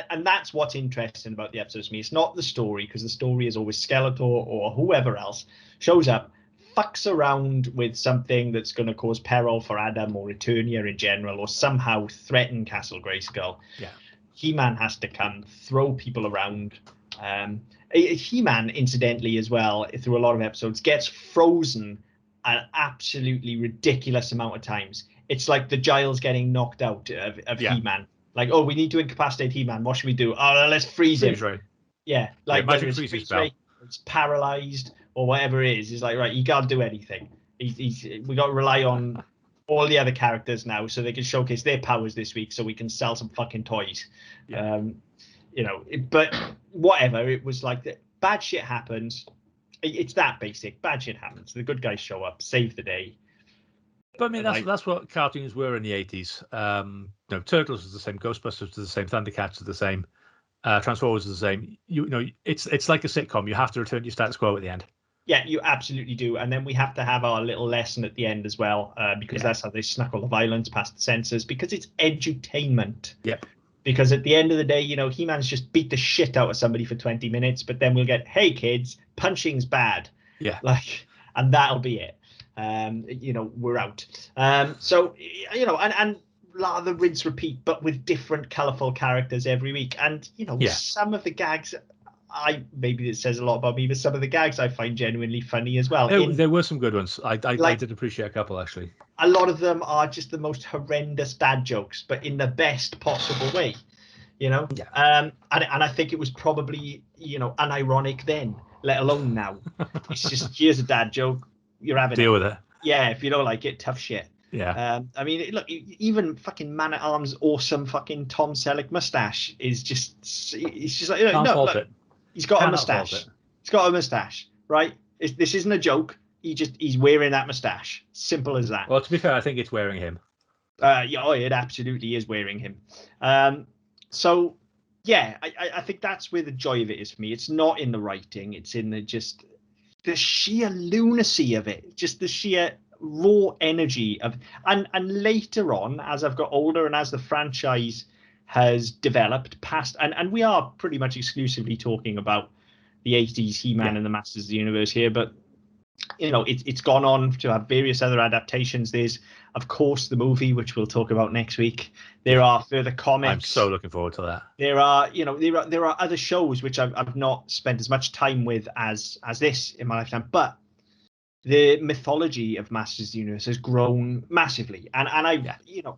and that's what's interesting about the episode to me. It's not the story, because the story is always Skeletor or whoever else shows up, fucks around with something that's going to cause peril for Adam or Eternia in general, or somehow threaten Castle Greyskull. Yeah. He-Man has to come, throw people around. He-Man, incidentally, as well, through a lot of episodes, gets frozen an absolutely ridiculous amount of times. It's like the Giles getting knocked out of He-Man. Like, oh, we need to incapacitate He-Man. What should we do? Oh, let's freeze him. Right. Yeah, like magic freeze spell. It's paralyzed or whatever it is. It's like, right, you can't do anything. We got to rely on all the other characters now, so they can showcase their powers this week, so we can sell some fucking toys. Yeah. But whatever, it was like bad shit happens. It's that basic. Bad shit happens. The good guys show up, save the day. But I mean, that's what cartoons were in the 80s. Turtles was the same, Ghostbusters was the same, Thundercats was the same, Transformers was the same. It's like a sitcom. You have to return your status quo at the end. Yeah, you absolutely do. And then we have to have our little lesson at the end as well, because that's how they snuckle the violence past the censors, because it's edutainment. Yep. Because at the end of the day, He-Man's just beat the shit out of somebody for 20 minutes, but then we'll get, hey, kids, punching's bad. Yeah. And that'll be it. We're out. And rather rinse repeat, but with different colourful characters every week. And, some of the gags, maybe it says a lot about me, but some of the gags I find genuinely funny as well. There were some good ones. I did appreciate a couple, actually. A lot of them are just the most horrendous dad jokes, but in the best possible way, Yeah. And I think it was probably, unironic then, let alone now. It's just, here's a dad joke, you're having Deal with it. Yeah, if you don't like it, tough shit. Yeah. I mean, look, even fucking Man at Arms' awesome fucking Tom Selleck mustache is just, it's just like, look, he's got a mustache. He's got a mustache, right? This isn't a joke. He's wearing that mustache. Simple as that. Well, to be fair, I think it's wearing him. It absolutely is wearing him. So yeah, I think that's where the joy of it is for me. It's not in the writing. It's in the sheer lunacy of it. Just the sheer raw energy of, and later on, as I've got older and as the franchise has developed past, and we are pretty much exclusively talking about the 80s He-Man and the Masters of the Universe here, but it's gone on to have various other adaptations. There's, of course, the movie, which we'll talk about next week. There are further comics. I'm so looking forward to that. There are other shows which I've not spent as much time with as this in my lifetime, but the mythology of Masters of the Universe has grown massively, and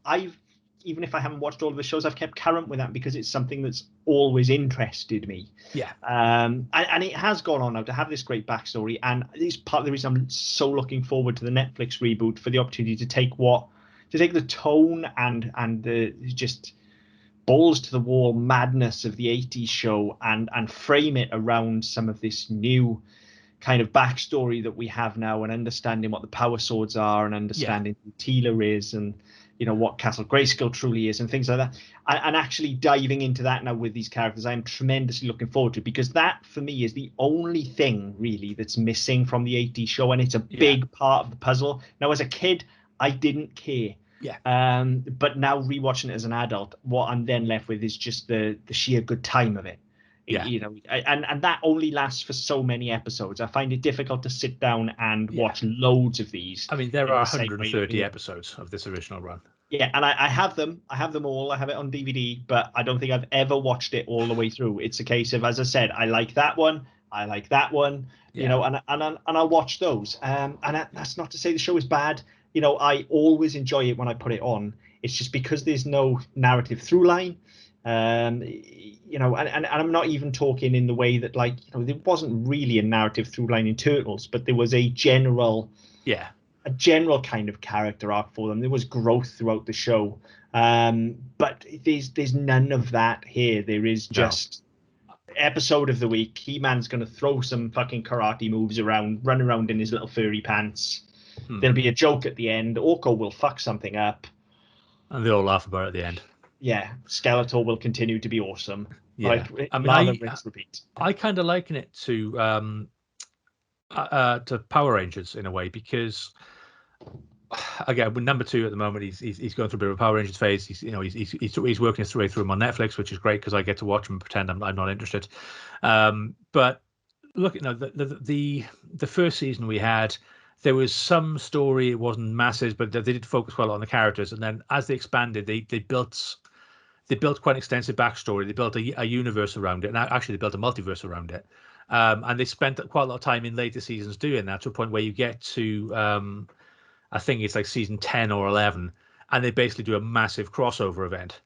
I've even if I haven't watched all of the shows, I've kept current with that because it's something that's always interested me. Yeah. And it has gone on now to have this great backstory, and it's part of the reason I'm so looking forward to the Netflix reboot, for the opportunity to take the tone and the just balls to the wall madness of the 80s show and frame it around some of this new kind of backstory that we have now, and understanding what the power swords are, and understanding who Teela is, and what Castle Greyskull truly is and things like that. And actually diving into that now with these characters, I'm tremendously looking forward to, because that for me is the only thing really that's missing from the 80s show, and it's a big part of the puzzle. Now, as a kid, I didn't care. Yeah. But now rewatching it as an adult, what I'm then left with is just the sheer good time of it. Yeah. And that only lasts for so many episodes. I find it difficult to sit down and watch loads of these. I mean, there are 130 episodes of this original run. Yeah, and I have them. I have them all. I have it on DVD, but I don't think I've ever watched it all the way through. It's a case of, as I said, I like that one. I like that one. And I'll watch those. And that's not to say the show is bad. I always enjoy it when I put it on. It's just because there's no narrative through line. And I'm not even talking in the way that, there wasn't really a narrative through line in Turtles, but there was a general kind of character arc for them. There was growth throughout the show, but there's none of that here. There is just episode of the week. He-Man's going to throw some fucking karate moves around, run around in his little furry pants. There'll be a joke at the end. Orko will fuck something up, and they all laugh about it at the end. Yeah, Skeletor will continue to be awesome. Yeah, repeat. I kind of liken it to Power Rangers in a way, because again, with number 2 at the moment, he's going through a bit of a Power Rangers phase. He's working his way through them on Netflix, which is great because I get to watch them and pretend I'm not interested. But look, the first season we had, there was some story. It wasn't massive, but they did focus quite a lot on the characters. And then as they expanded, they built quite an extensive backstory. They built a universe around it, and actually they built a multiverse around it. And they spent quite a lot of time in later seasons doing that, to a point where you get to, I think it's like season 10 or 11, and they basically do a massive crossover event,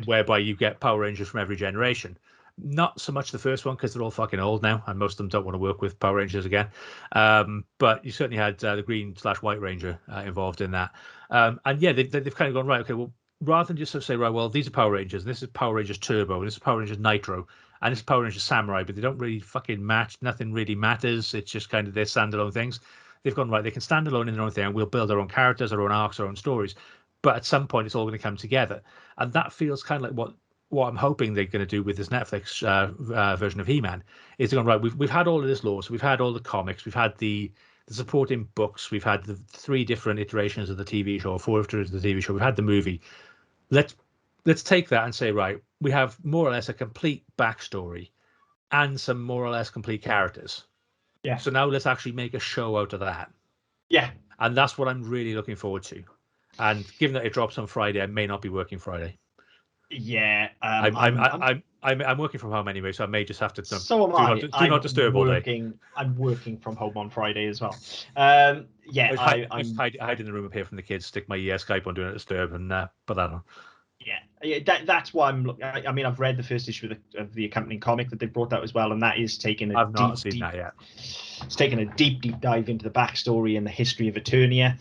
whereby you get Power Rangers from every generation. Not so much the first one, because they're all fucking old now, and most of them don't want to work with Power Rangers again. But you certainly had the Green/White Ranger involved in that. And yeah, they've kind of gone, right, okay, well, rather than just sort of say, right, well, these are Power Rangers, and this is Power Rangers Turbo, and this is Power Rangers Nitro, and this is Power Rangers Samurai, but they don't really fucking match. Nothing really matters. It's just kind of their standalone things. They've gone, right, they can stand alone in their own thing, and we'll build our own characters, our own arcs, our own stories. But at some point, it's all going to come together. And that feels kind of like what I'm hoping they're going to do with this Netflix version of He-Man. Is they're going, right, we've had all of this lore, so we've had all the comics, we've had the supporting books, we've had the 3 different iterations of the TV show, 4 iterations of the TV show, we've had the movie. Let's take that and say, right, we have more or less a complete backstory and some more or less complete characters. Yeah. So now let's actually make a show out of that. Yeah. And that's what I'm really looking forward to. And given that it drops on Friday, I may not be working Friday. Yeah. I'm working from home anyway, so I may just have to. So am I. Do not disturb all day. I'm working from home on Friday as well. I'm hide in the room up here from the kids. Stick my Skype on, do not disturb, and put that on. Yeah, that's why I'm looking. I mean, I've read the first issue of the accompanying comic that they brought out as well, and that is taking a I've not seen that yet. It's taking a deep dive into the backstory and the history of Eternia,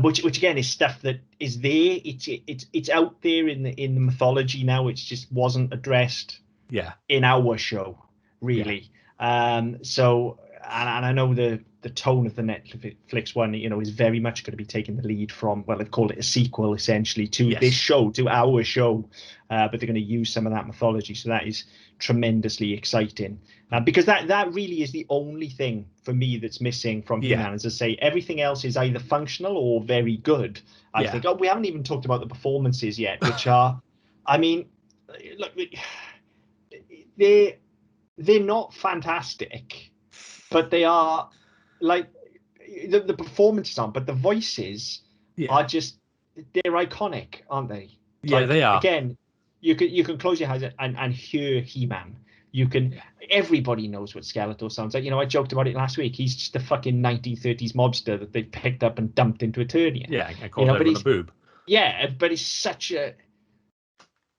which again is stuff that is there. It's out there in the mythology now. It just wasn't addressed. Yeah. In our show, really. Yeah. So, and I know the tone of the Netflix one, is very much going to be taking the lead from, well, they've called it a sequel essentially to this show, to our show, but they're going to use some of that mythology. So that is tremendously exciting, because that really is the only thing for me that's missing from He-Man. As I say, everything else is either functional or very good. I think. Oh, we haven't even talked about the performances yet, which are, I mean, look, they're not fantastic, but they are. Like the performances aren't, but the voices are just, they're iconic, aren't they? Yeah, they are. Again, you can close your eyes and hear He-Man. Everybody knows what Skeletor sounds like. I joked about it last week. He's just a fucking 1930s mobster that they've picked up and dumped into Eternia. Yeah, I call him a boob. Yeah, but it's such a,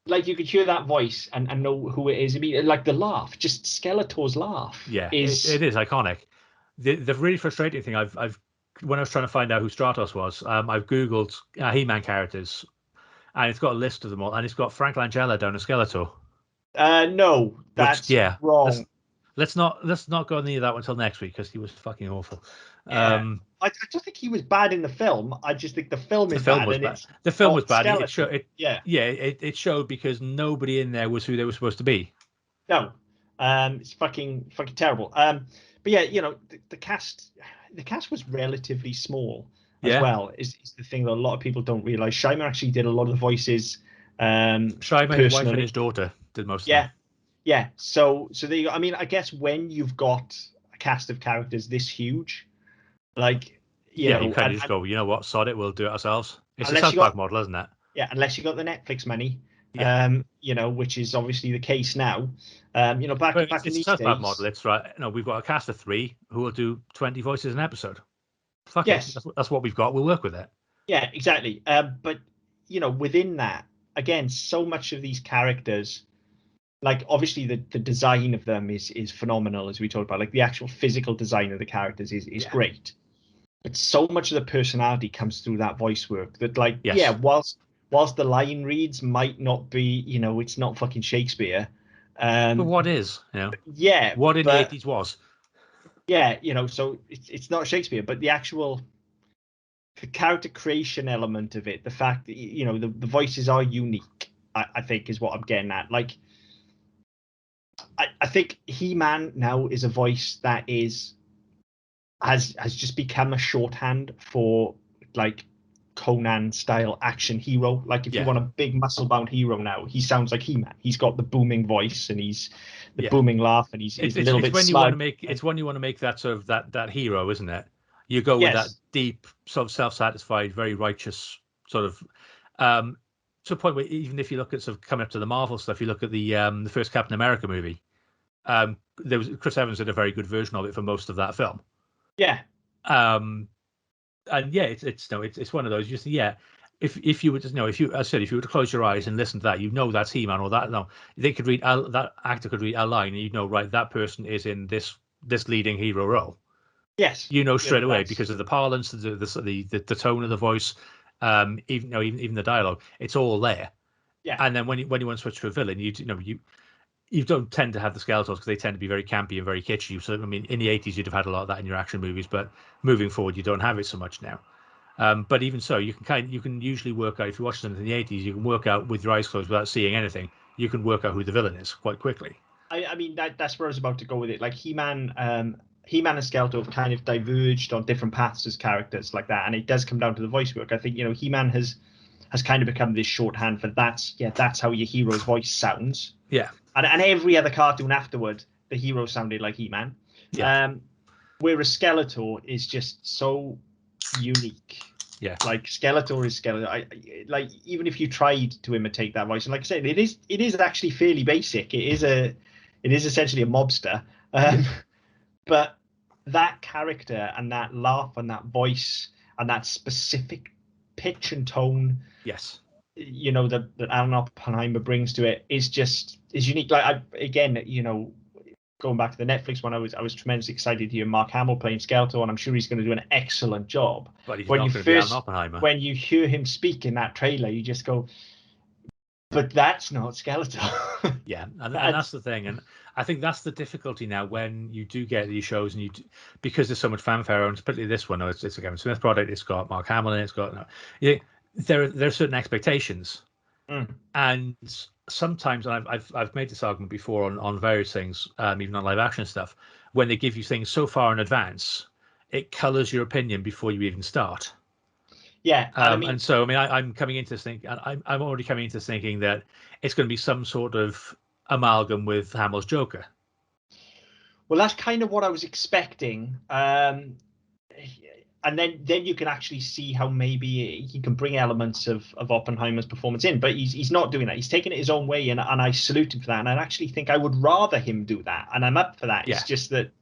like, you could hear that voice and know who it is. I mean, like the laugh, just Skeletor's laugh. Yeah, it is iconic. The really frustrating thing, I've when I was trying to find out who Stratos was, I've Googled He-Man characters, and it's got a list of them all, and it's got Frank Langella down as Skeletor. No, that's wrong. Let's not go near that one until next week, because he was fucking awful. Yeah. I don't think he was bad in the film. I just think the film is bad, and it's The film was not bad. It Skeletor. showed. Yeah. It showed because nobody in there was who they were supposed to be. No. It's fucking terrible. But yeah, the cast was relatively small as Yeah. well. Is the thing that a lot of people don't realize. Scheimer actually did a lot of the voices. Scheimer, his wife, and his daughter did most of them. Yeah, yeah. So there you go. I mean, I guess when you've got a cast of characters this huge, like You kind of just go, you know what, sod it, we'll do it ourselves. It's a South Park model, isn't it? Yeah, unless you got the Netflix money, which is obviously the case now. Back in these days, South Park model. It's right. No, we've got a cast of 3 who will do 20 voices an episode. Fuck yes, it, that's what we've got. We'll work with it. Yeah, exactly. But within that, again, so much of these characters, like obviously the design of them is phenomenal, as we talked about. Like the actual physical design of the characters is great, but so much of the personality comes through that voice work that, like, whilst the line reads might not be, it's not fucking Shakespeare. But what is, yeah, what in the 80s was. Yeah, so it's not Shakespeare, but the actual character creation element of it, the fact that the voices are unique, I think is what I'm getting at. Like, I think He-Man now is a voice that has just become a shorthand for, like, Conan style action hero. Like, if you want a big muscle bound hero now, he sounds like He-Man. He's got the booming voice and he's the booming laugh, and he's a little bit when smug. you want to make it's when you want to make that sort of that hero, isn't it? You go with that deep, sort of self-satisfied, very righteous sort of to a point where even if you look at sort of coming up to the Marvel stuff, you look at the first Captain America movie. There was Chris Evans did a very good version of it for most of that film. Yeah. And yeah, it's one of those. Just if you were just if you, as I said, if you were to close your eyes and listen to that, that's He-Man, or that they could read that actor could read a line, and right, that person is in this leading hero role. Yes, straight away because of the parlance, the tone of the voice, even the dialogue. It's all there. Yeah. And then when you want to switch to a villain, you don't tend to have the Skeletors because they tend to be very campy and very kitschy. So I mean, in the 80s you'd have had a lot of that in your action movies, but moving forward you don't have it so much now. But even so, you can usually work out, if you watch something in the 80s, you can work out with your eyes closed without seeing anything. You can work out who the villain is quite quickly. I mean that's where I was about to go with it. Like He-Man and Skeletor have kind of diverged on different paths as characters like that, and it does come down to the voice work. I think He-Man has kind of become this shorthand for that's how your hero's voice sounds. Yeah. And every other cartoon afterward, the hero sounded like He-Man. Yeah. Whereas Skeletor is just so unique. Yeah. Like Skeletor is Skeletor. Like even if you tried to imitate that voice, and like I said, it is actually fairly basic. It is essentially a mobster. But that character and that laugh and that voice and that specific pitch and tone, yes, that Alan Oppenheimer brings to it is unique. Like going back to the Netflix one, I was tremendously excited to hear Mark Hamill playing Skeletor, and I'm sure he's going to do an excellent job. But he's not going to be Alan Oppenheimer. When you hear him speak in that trailer, you just go, but that's not Skeletor. Yeah, and that's the thing, and I think that's the difficulty now when you do get these shows, and because there's so much fanfare, and particularly this one, it's a Kevin Smith product, it's got Mark Hamill in it, it's got there are certain expectations, and sometimes, and I've made this argument before on various things, even on live action stuff, when they give you things so far in advance, it colors your opinion before you even start. Yeah, and so I'm coming into this thing. I'm already coming into this thinking that it's going to be some sort of amalgam with Hamill's Joker. Well, that's kind of what I was expecting. And then you can actually see how maybe he can bring elements of Oppenheimer's performance in, but he's not doing that. He's taking it his own way, and I salute him for that. And I actually think I would rather him do that, and I'm up for that. It's just that,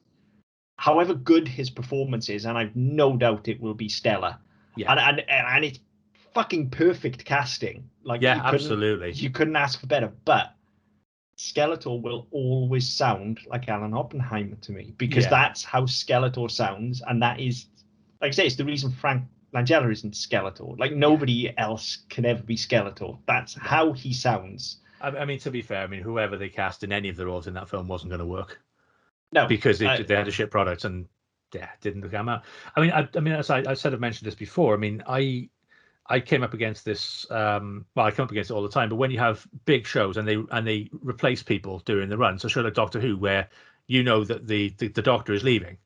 however good his performance is, and I've no doubt it will be stellar. Yeah. And it's fucking perfect casting. Like, absolutely. You couldn't ask for better. But Skeletor will always sound like Alan Oppenheimer to me, because that's how Skeletor sounds, and that is, like I say, it's the reason Frank Langella isn't Skeletor. Like, nobody else can ever be Skeletor. That's how he sounds. I mean, to be fair, whoever they cast in any of the roles in that film wasn't going to work. No, because they had a shit product, and yeah, didn't come out. I mean, as I said, I've mentioned this before. I mean, I came up against this. Well, I come up against it all the time. But when you have big shows and they replace people during the run, so show like Doctor Who, where you know that the Doctor is leaving,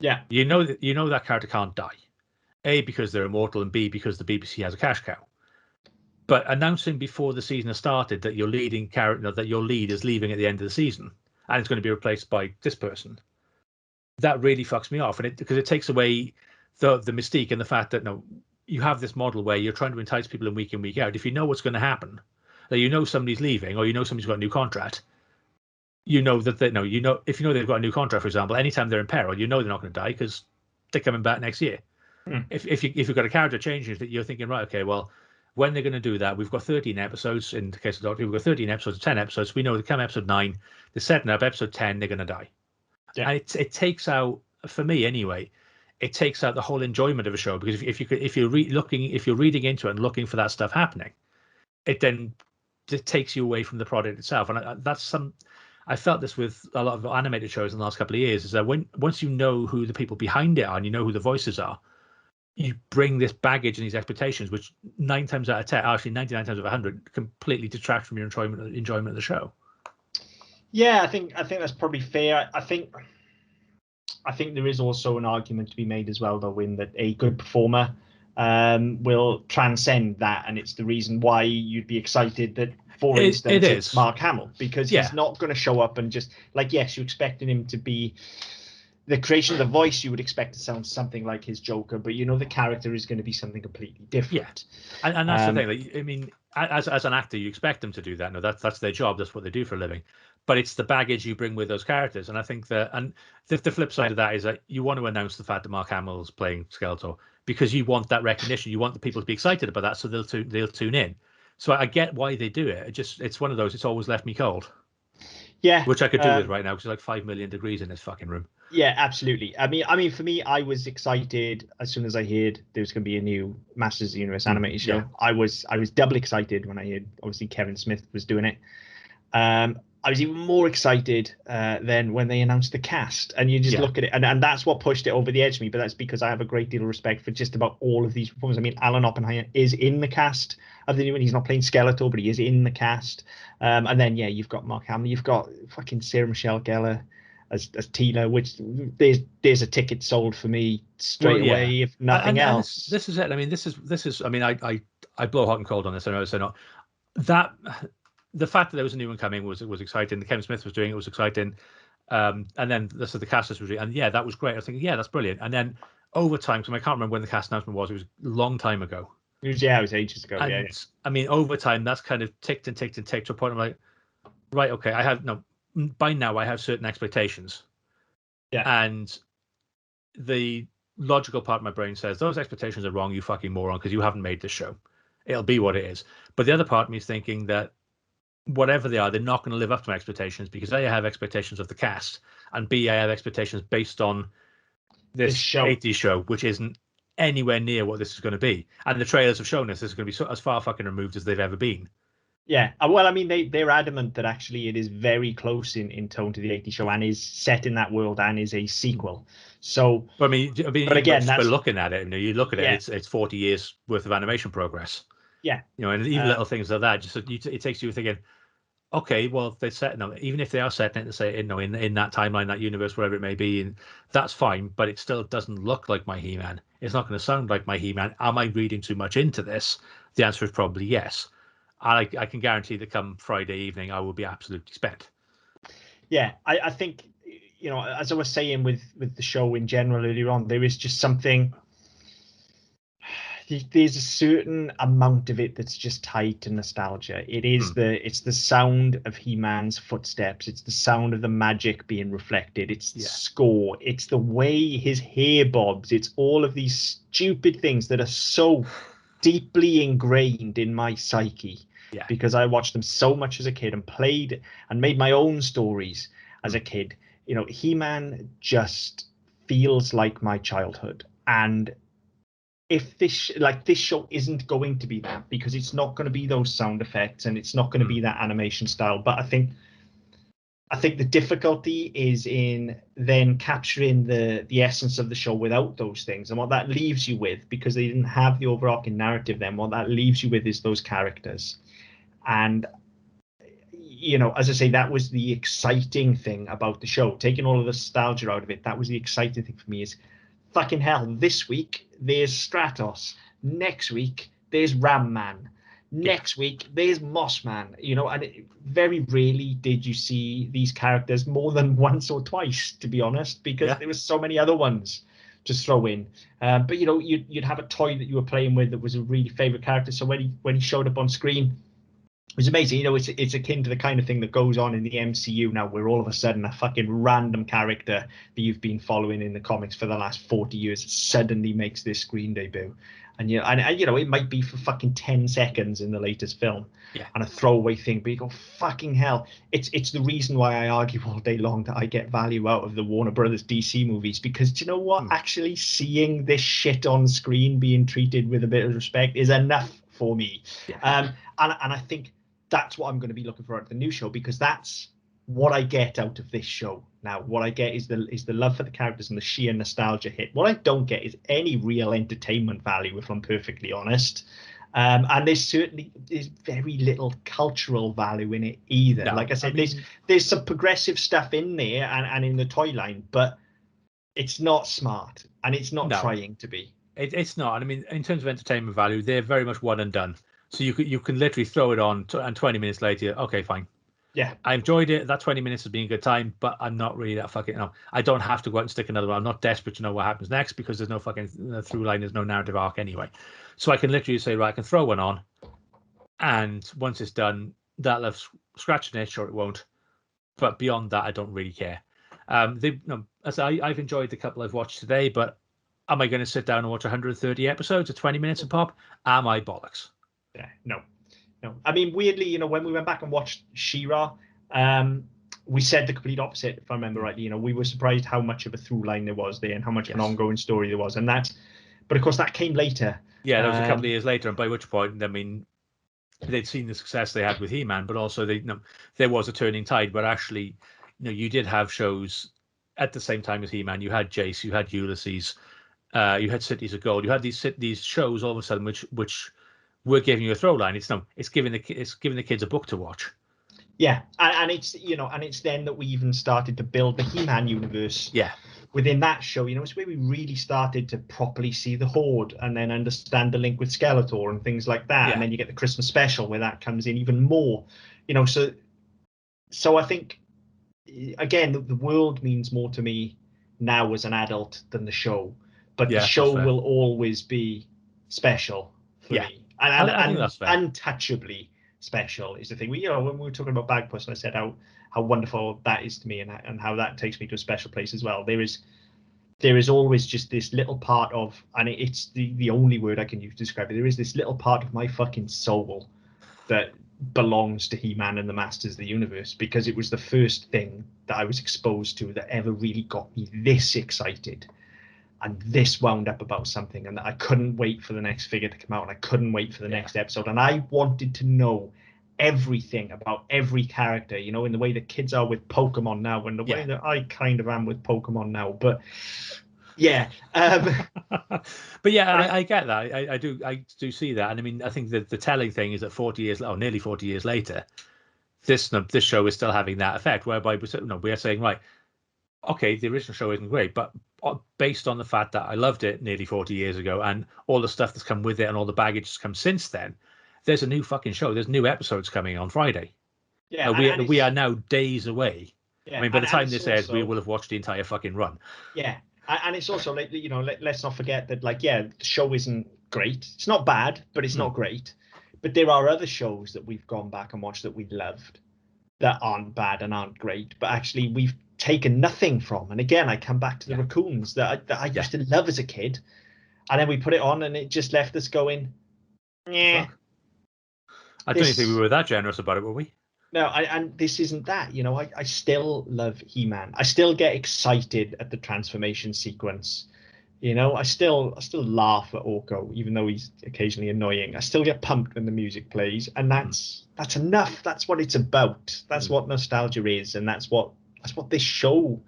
Yeah. you know that character can't die. A, because they're immortal, and B, because the BBC has a cash cow. But announcing before the season has started that your leading character, that your lead is leaving at the end of the season, and it's going to be replaced by this person, that really fucks me off, and because it takes away the mystique and the fact that no, you have this model where you're trying to entice people in week out. If you know what's going to happen, that you know somebody's leaving or you know somebody's got a new contract, you know that if you know they've got a new contract, for example, anytime they're in peril, you know they're not going to die because they're coming back next year. If you've got a character changes that you're thinking, right, okay, well, when they're going to do that, we've got 13 episodes in the case of Doctor. We've got 13 episodes, 10 episodes. We know that come episode 9, they're setting up episode 10, they're going to die. Yeah. And it takes out, for me anyway, it takes out the whole enjoyment of a show, because if you're reading into it and looking for that stuff happening, it takes you away from the product itself. And I felt this with a lot of animated shows in the last couple of years, is that once you know who the people behind it are and you know who the voices are, you bring this baggage and these expectations, which 9 times out of 10, actually 99 times out of 100, completely detract from your enjoyment of the show. Yeah, I think that's probably fair. I think there is also an argument to be made as well, though, in that a good performer will transcend that, and it's the reason why you'd be excited that, for instance, it's Mark Hamill, because he's not going to show up and just, like, yes, you expected him to be the creation of the voice, you would expect to sound something like his Joker, but you know the character is going to be something completely different. Yeah, and that's the thing. Like, I mean, as an actor, you expect them to do that. No, that's their job. That's what they do for a living. But it's the baggage you bring with those characters, and I think the flip side of that is that you want to announce the fact that Mark Hamill's playing Skeletor because you want that recognition. You want the people to be excited about that, so they'll tune in. So I get why they do it. It's one of those. It's always left me cold. Yeah, which I could do with right now because there's like 5 million degrees in this fucking room. Yeah, absolutely. I mean, for me, I was excited as soon as I heard there was going to be a new Masters of the Universe animated show. Yeah. I was doubly excited when I heard obviously Kevin Smith was doing it. I was even more excited than when they announced the cast, and you just look at it, and that's what pushed it over the edge for me. But that's because I have a great deal of respect for just about all of these performers. I mean, Alan Oppenheimer is in the cast of the new one. He's not playing Skeletor, but he is in the cast. And then you've got Mark Hamill, you've got fucking Sarah Michelle Gellar as Tina, which there's a ticket sold for me straight away, if nothing else. This is it. I mean, this is. I mean, I blow hot and cold on this. I know, so not that. The fact that there was a new one coming was exciting. The Kevin Smith was doing it was exciting, and then the cast was doing, and that was great. I was thinking, that's brilliant. And then over time, because I can't remember when the cast announcement was. It was a long time ago. It was ages ago. And, I mean, over time, that's kind of ticked and ticked and ticked to a point. I'm like, right, okay, by now I have certain expectations. Yeah. And the logical part of my brain says those expectations are wrong, you fucking moron, because you haven't made this show. It'll be what it is. But the other part of me is thinking that whatever they are, they're not going to live up to my expectations, because A, I have expectations of the cast, and B, I have expectations based on this 80s show, which isn't anywhere near what this is going to be. And the trailers have shown us this is going to be as far fucking removed as they've ever been. Yeah, well, I mean, they're adamant that actually it is very close in tone to the 80s show and is set in that world and is a sequel. So, but again, that's looking at it. You look at it, it's 40 years worth of animation progress. Yeah, and even little things like that, it takes you thinking, okay, well, they're set. No, even if they are setting it to say, in that timeline, that universe, wherever it may be, and that's fine. But it still doesn't look like my He-Man. It's not going to sound like my He-Man. Am I reading too much into this? The answer is probably yes. I can guarantee that come Friday evening, I will be absolutely spent. Yeah, I think, as I was saying with the show in general earlier on, there is just something. There's a certain amount of it that's just tied to nostalgia. It is it's the sound of He-Man's footsteps. It's the sound of the magic being reflected. It's the score. It's the way his hair bobs. It's all of these stupid things that are so deeply ingrained in my psyche. Yeah. Because I watched them so much as a kid and played and made my own stories as a kid. He-Man just feels like my childhood. And if this show isn't going to be that, because it's not going to be those sound effects and it's not going to be that animation style, but I think I think the difficulty is in then capturing the essence of the show without those things, and what that leaves you with, because they didn't have the overarching narrative. Then what that leaves you with is those characters, and as I say, that was the exciting thing about the show. Taking all of the nostalgia out of it, that was the exciting thing for me. Is fucking hell, this week there's Stratos, next week there's Ram Man, next week there's Mossman, and very rarely did you see these characters more than once or twice, to be honest, because there was so many other ones to throw in. But you'd have a toy that you were playing with that was a really favorite character. So when he showed up on screen, it was amazing. It's akin to the kind of thing that goes on in the MCU now, where all of a sudden a fucking random character that you've been following in the comics for the last 40 years suddenly makes this screen debut. And it might be for fucking 10 seconds in the latest film, and a throwaway thing, but you go, fucking hell. It's the reason why I argue all day long that I get value out of the Warner Brothers DC movies, because do you know what? Actually seeing this shit on screen being treated with a bit of respect is enough for me. And I think that's what I'm going to be looking for at the new show, because that's what I get out of this show now. What I get is the love for the characters and the sheer nostalgia hit. What I don't get is any real entertainment value, if I'm perfectly honest. And there's certainly very little cultural value in it either. No, like I said, there's some progressive stuff in there and in the toy line, but it's not smart, and it's not trying to be. It's not. I mean, in terms of entertainment value, they're very much one and done. So you can literally throw it on, and 20 minutes later, okay, fine. Yeah, I enjoyed it. That 20 minutes has been a good time, but I'm not really that fucking. I don't have to go out and stick another one. I'm not desperate to know what happens next, because there's no fucking through line. There's no narrative arc anyway. So I can literally say, right, I can throw one on, and once it's done, that'll have scratched an itch, or it won't. But beyond that, I don't really care. I've enjoyed the couple I've watched today, but am I going to sit down and watch 130 episodes of 20 minutes a pop? Am I bollocks? Yeah, no. I mean, weirdly, when we went back and watched She-Ra, we said the complete opposite, if I remember rightly. We were surprised how much of a through line there was there, and how much of an ongoing story there was, but of course that came later. Yeah, that was a couple of years later, and by which point, I mean, they'd seen the success they had with He-Man, but also there was a turning tide. But actually, you did have shows at the same time as He-Man. You had Jace, you had Ulysses, you had Cities of Gold. You had these shows all of a sudden, which were giving you a throw line. It's giving the kids a book to watch. Yeah, and it's and it's then that we even started to build the He-Man universe. Yeah. Within that show, it's where we really started to properly see the Horde, and then understand the link with Skeletor and things like that. Yeah. And then you get the Christmas special where that comes in even more. So I think, again, the world means more to me now as an adult than the show, but the show will always be special for me. And untouchably special is the thing. When we were talking about Bagpuss, and I said how wonderful that is to me, and how that takes me to a special place as well. There is always just this little part of, and it's the only word I can use to describe it. There is this little part of my fucking soul that belongs to He-Man and the Masters of the Universe, because it was the first thing that I was exposed to that ever really got me this excited. And this wound up about something, and I couldn't wait for the next figure to come out, and I couldn't wait for the next episode. And I wanted to know everything about every character, in the way that kids are with Pokemon now, and the way that I kind of am with Pokemon now. But yeah. But yeah, I get that. I do see that. And I mean, I think that the telling thing is that nearly 40 years later, this show is still having that effect, whereby we are saying, right, okay, the original show isn't great, but based on the fact that I loved it nearly 40 years ago, and all the stuff that's come with it, and all the baggage that's come since then, there's a new fucking show. There's new episodes coming on Friday. Yeah, we are now days away. Yeah, I mean, by the time this airs, we will have watched the entire fucking run. Yeah, and it's also like, let's not forget that, the show isn't great. It's not bad, but it's not great. But there are other shows that we've gone back and watched that we loved that aren't bad and aren't great, but actually we've taken nothing from. And again, I come back to the raccoons that I used to love as a kid, and then we put it on, and it just left us going, yeah. I don't think we were that generous about it, were we? No, and this isn't that. I still love He-Man. I still get excited at the transformation sequence. You know, I still laugh at Orko, even though he's occasionally annoying. I still get pumped when the music plays, and that's enough. That's what it's about. That's Mm. what nostalgia is, and that's what this show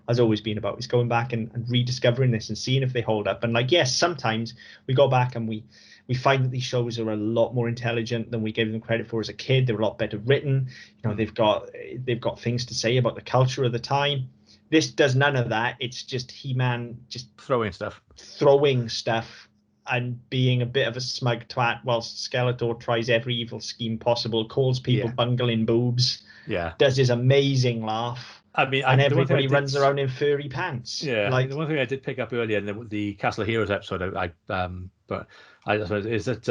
has always been about. Is going back and rediscovering this and seeing if they hold up. And like, yes, sometimes we go back and we find that these shows are a lot more intelligent than we gave them credit for as a kid. They're a lot better written. You know, they've got things to say about the culture of the time. This does none of that. It's just He-Man just Throwing stuff. throwing stuff and being a bit of a smug twat whilst Skeletor tries every evil scheme possible, calls people Yeah. bungling boobs, Yeah. does his amazing laugh, I mean, and the one thing I everybody did, runs around in furry pants. yeah, Like, the one thing I did pick up earlier in the Castle of Heroes episode, but I suppose is that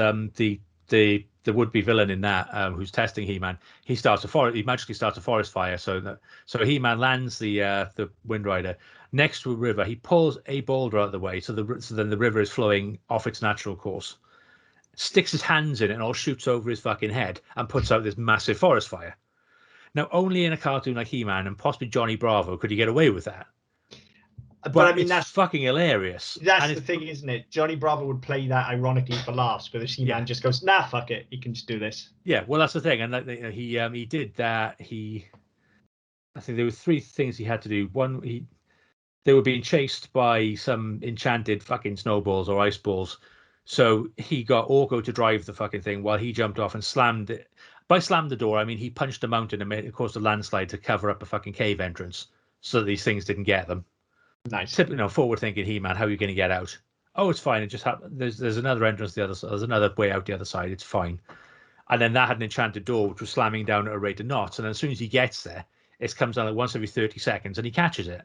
the would-be villain in that, who's testing He-Man, he magically starts a forest fire. So He-Man lands the Wind Rider next to a river. He pulls a boulder out of the way, so then the river is flowing off its natural course. Sticks his hands in it and all shoots over his fucking head and puts out this massive forest fire. Now, only in a cartoon like He-Man and possibly Johnny Bravo could he get away with that. but I But mean it's that's fucking hilarious. that's And the it's thing, isn't it? Johnny Bravo would play that ironically for laughs, where the yeah, He-Man just goes, "Nah, fuck it, he can just do this." yeah. Well, that's the thing, and he did that. I think there were three things he had to do. One, they were being chased by some enchanted fucking snowballs or ice balls, so he got Orko to drive the fucking thing while he jumped off and slammed it. By slammed the door, I mean he punched a mountain and caused a landslide to cover up a fucking cave entrance so that these things didn't get them. Nice. Typical, forward thinking He-Man. How are you going to get out? Oh, it's fine. It just there's another entrance the other side. There's another way out the other side. It's fine. And then that had an enchanted door which was slamming down at a rate of knots. And as soon as he gets there, it comes down like once every 30 seconds and he catches it.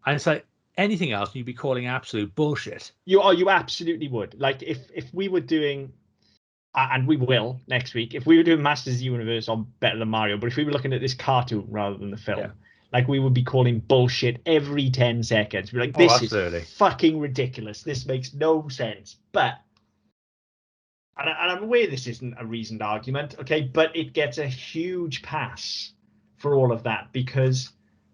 And it's like anything else, you'd be calling absolute bullshit. You absolutely would. Like, if we were doing, and we will next week, if we were doing Masters of the Universe on Better Than Mario, but if we were looking at this cartoon rather than the film, Yeah. like, we would be calling bullshit every 10 seconds. We're like, Oh, this absolutely. is fucking ridiculous. This makes no sense. But, and I'm aware this isn't a reasoned argument, okay, but it gets a huge pass for all of that because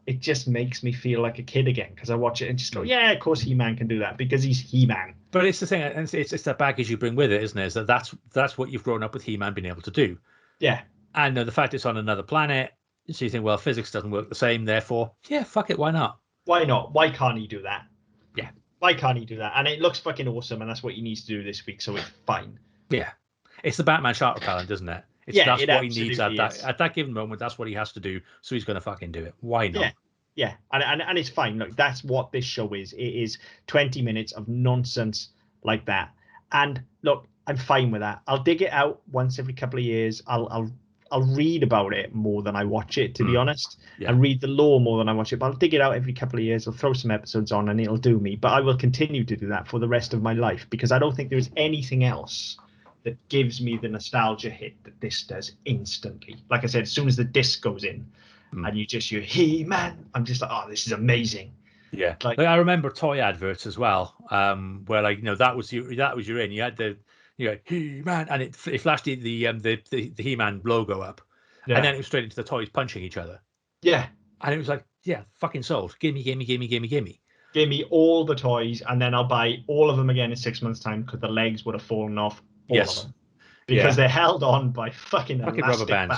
it just makes me feel like a kid again because I watch it and just go, yeah, of course He-Man can do that because he's He-Man. But it's the thing, and it's that baggage you bring with it, isn't it? Is that's what you've grown up with He-Man being able to do. Yeah. And the fact it's on another planet, so you think, well, physics doesn't work the same, therefore, yeah, fuck it, why not? Why not? Why can't he do that? Yeah. Why can't he do that? And it looks fucking awesome, and that's what he needs to do this week, so it's fine. Yeah. It's the Batman shark repellent, isn't it? Yeah, that's what he needs absolutely is. at that given moment. That's what he has to do. So he's going to fucking do it. Why not? Yeah. And it's fine. Look, that's what this show is. It is 20 minutes of nonsense like that. And look, I'm fine with that. I'll dig it out once every couple of years. I'll read about it more than I watch it, to be honest. Yeah. I read the lore more than I watch it, but I'll dig it out every couple of years. I'll throw some episodes on and it'll do me. But I will continue to do that for the rest of my life because I don't think there's anything else that gives me the nostalgia hit that this does instantly. Like I said, as soon as the disc goes in and you just hear He-Man, I'm just like, oh, this is amazing. Yeah. Like I remember toy adverts as well, where like that was your in. You had the He-Man, and it flashed the He-Man logo up, and then it was straight into the toys punching each other. Yeah. And it was like, yeah, fucking sold. Gimme. Give me all the toys, and then I'll buy all of them again in 6 months' time because the legs would have fallen off all of them. Because they're held on by fucking elastic rubber bands.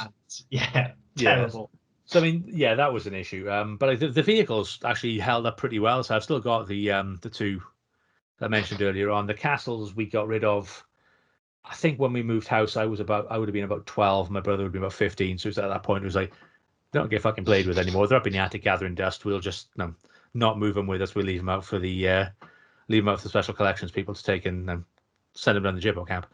Yeah, terrible. Yeah. So I mean, yeah, that was an issue. But like, the vehicles actually held up pretty well. So I've still got the two I mentioned earlier on. The castles we got rid of. I think when we moved house, I would have been about 12. My brother would be about 15. So it was at that point, it was like, don't get fucking played with anymore. They're up in the attic gathering dust. We'll just not move them with us. We'll leave them out for the special collections people to take and send them down the Jibbo camp.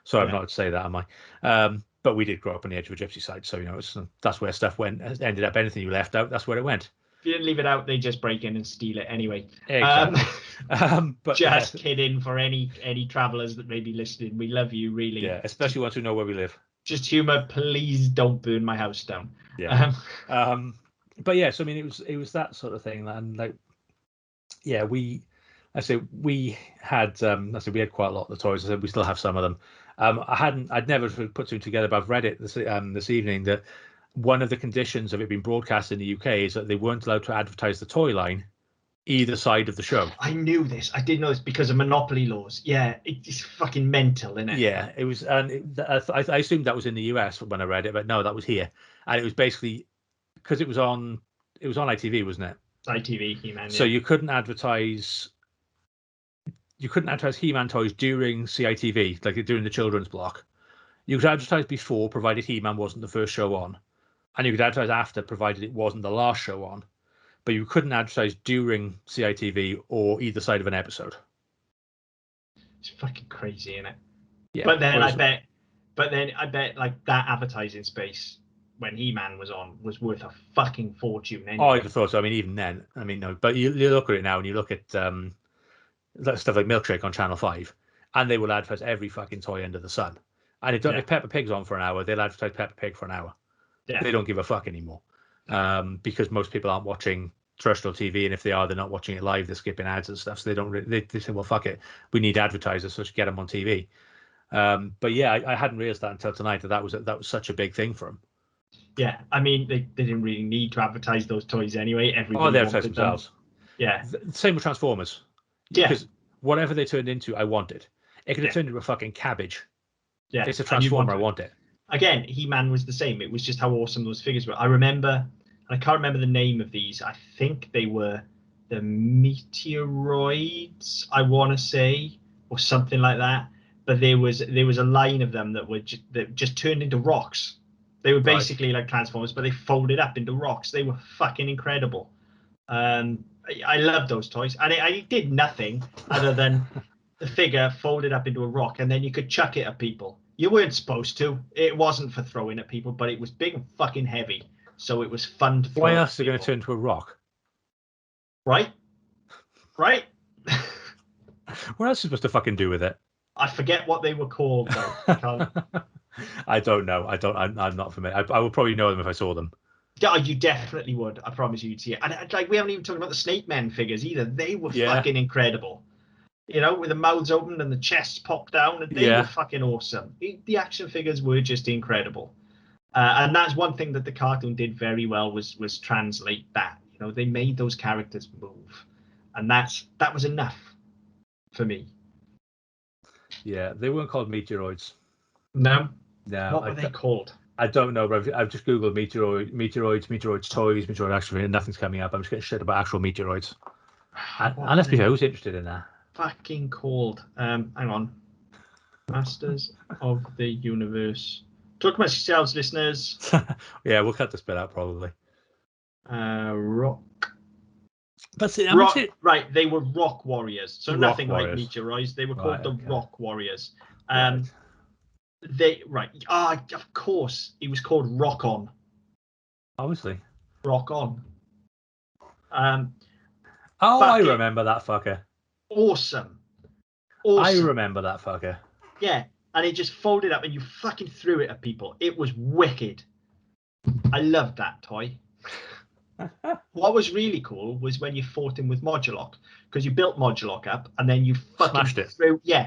Sorry, I'm not to say that, am I? But we did grow up on the edge of a gypsy site, so that's where stuff ended up. Anything you left out, that's where it went. If you didn't leave it out, they just break in and steal it anyway. Exactly. But just kidding for any travelers that may be listening. We love you, really. Yeah, especially ones who know where we live. Just humor. Please don't burn my house down. Yeah. But yeah, so I mean, it was that sort of thing, and like, yeah, we had we had quite a lot of the toys. I said we still have some of them. I'd never put two together, but I've read it this evening that one of the conditions of it being broadcast in the UK is that they weren't allowed to advertise the toy line either side of the show. I knew this. I did know this because of monopoly laws. Yeah, it's fucking mental, isn't it? Yeah, it was, and I assumed that was in the US when I read it, but no, that was here, and it was basically because it was on ITV, wasn't it? ITV He-Man. So Yeah. you couldn't advertise He-Man toys during CITV, like during the children's block. You could advertise before, provided He-Man wasn't the first show on, and you could advertise after, provided it wasn't the last show on. But you couldn't advertise during CITV or either side of an episode. It's fucking crazy, isn't it? Yeah. But then I bet like that advertising space when He-Man was on was worth a fucking fortune anyway. Oh, I'd have thought so. I mean, even then, I mean, no. But you look at it now, and you look at that stuff like Milkshake on Channel 5, and they will advertise every fucking toy under the sun. And if Peppa Pig's on for an hour, they'll advertise Peppa Pig for an hour. Yeah. They don't give a fuck anymore, because most people aren't watching terrestrial TV, and if they are, they're not watching it live. They're skipping ads and stuff. So they don't. They say, well, fuck it, we need advertisers, so let's get them on TV. But yeah, I hadn't realized that until tonight that was such a big thing for them. Yeah, I mean, they didn't really need to advertise those toys anyway. Everybody they advertise themselves. Yeah. Same with Transformers. Yeah. Because whatever they turned into, I wanted. It could have turned into a fucking cabbage. Yeah. It's a Transformer, I want it. Again, He-Man was the same. It was just how awesome those figures were. I remember, I can't remember the name of these. I think they were the Meteoroids, I want to say, or something like that. But there was a line of them that just turned into rocks. They were basically like Transformers, but they folded up into rocks. They were fucking incredible. I love those toys, and I did nothing other than the figure folded up into a rock, and then you could chuck it at people. You weren't supposed to. It wasn't for throwing at people, but it was big and fucking heavy, so it was fun to throw. Why else are they going to turn into a rock? Right? Right? What else are you supposed to fucking do with it? I forget what they were called, though. I don't know. I'm not familiar. I would probably know them if I saw them. Yeah, you definitely would. I promise you'd see it. And like, we haven't even talked about the Snake Men figures either. They were fucking incredible. You know, with the mouths open and the chests popped down, and they were fucking awesome. The action figures were just incredible. And that's one thing that the cartoon did very well was translate that. You know, they made those characters move, and that was enough for me. Yeah, they weren't called Meteoroids. No. No. What were they called? I don't know, but I've just googled meteoroids toys, meteoroid action figures, and nothing's coming up. I'm just getting shit about actual meteoroids. And let's be fair, who's interested in that? Fucking called. Hang on. Masters of the Universe. Talk about yourselves, listeners. Yeah, we'll cut this bit out probably. Rock. But see, right, they were Rock Warriors, so nothing like Meteoroids. They were called the Rock Warriors. Of course, he was called Rock On. Obviously. Rock On. I remember that fucker. Awesome. I remember that fucker. Yeah, and it just folded up and you fucking threw it at people. It was wicked. I loved that toy. What was really cool was when you fought him with Moduloc, because you built Moduloc up and then you fucking smashed it.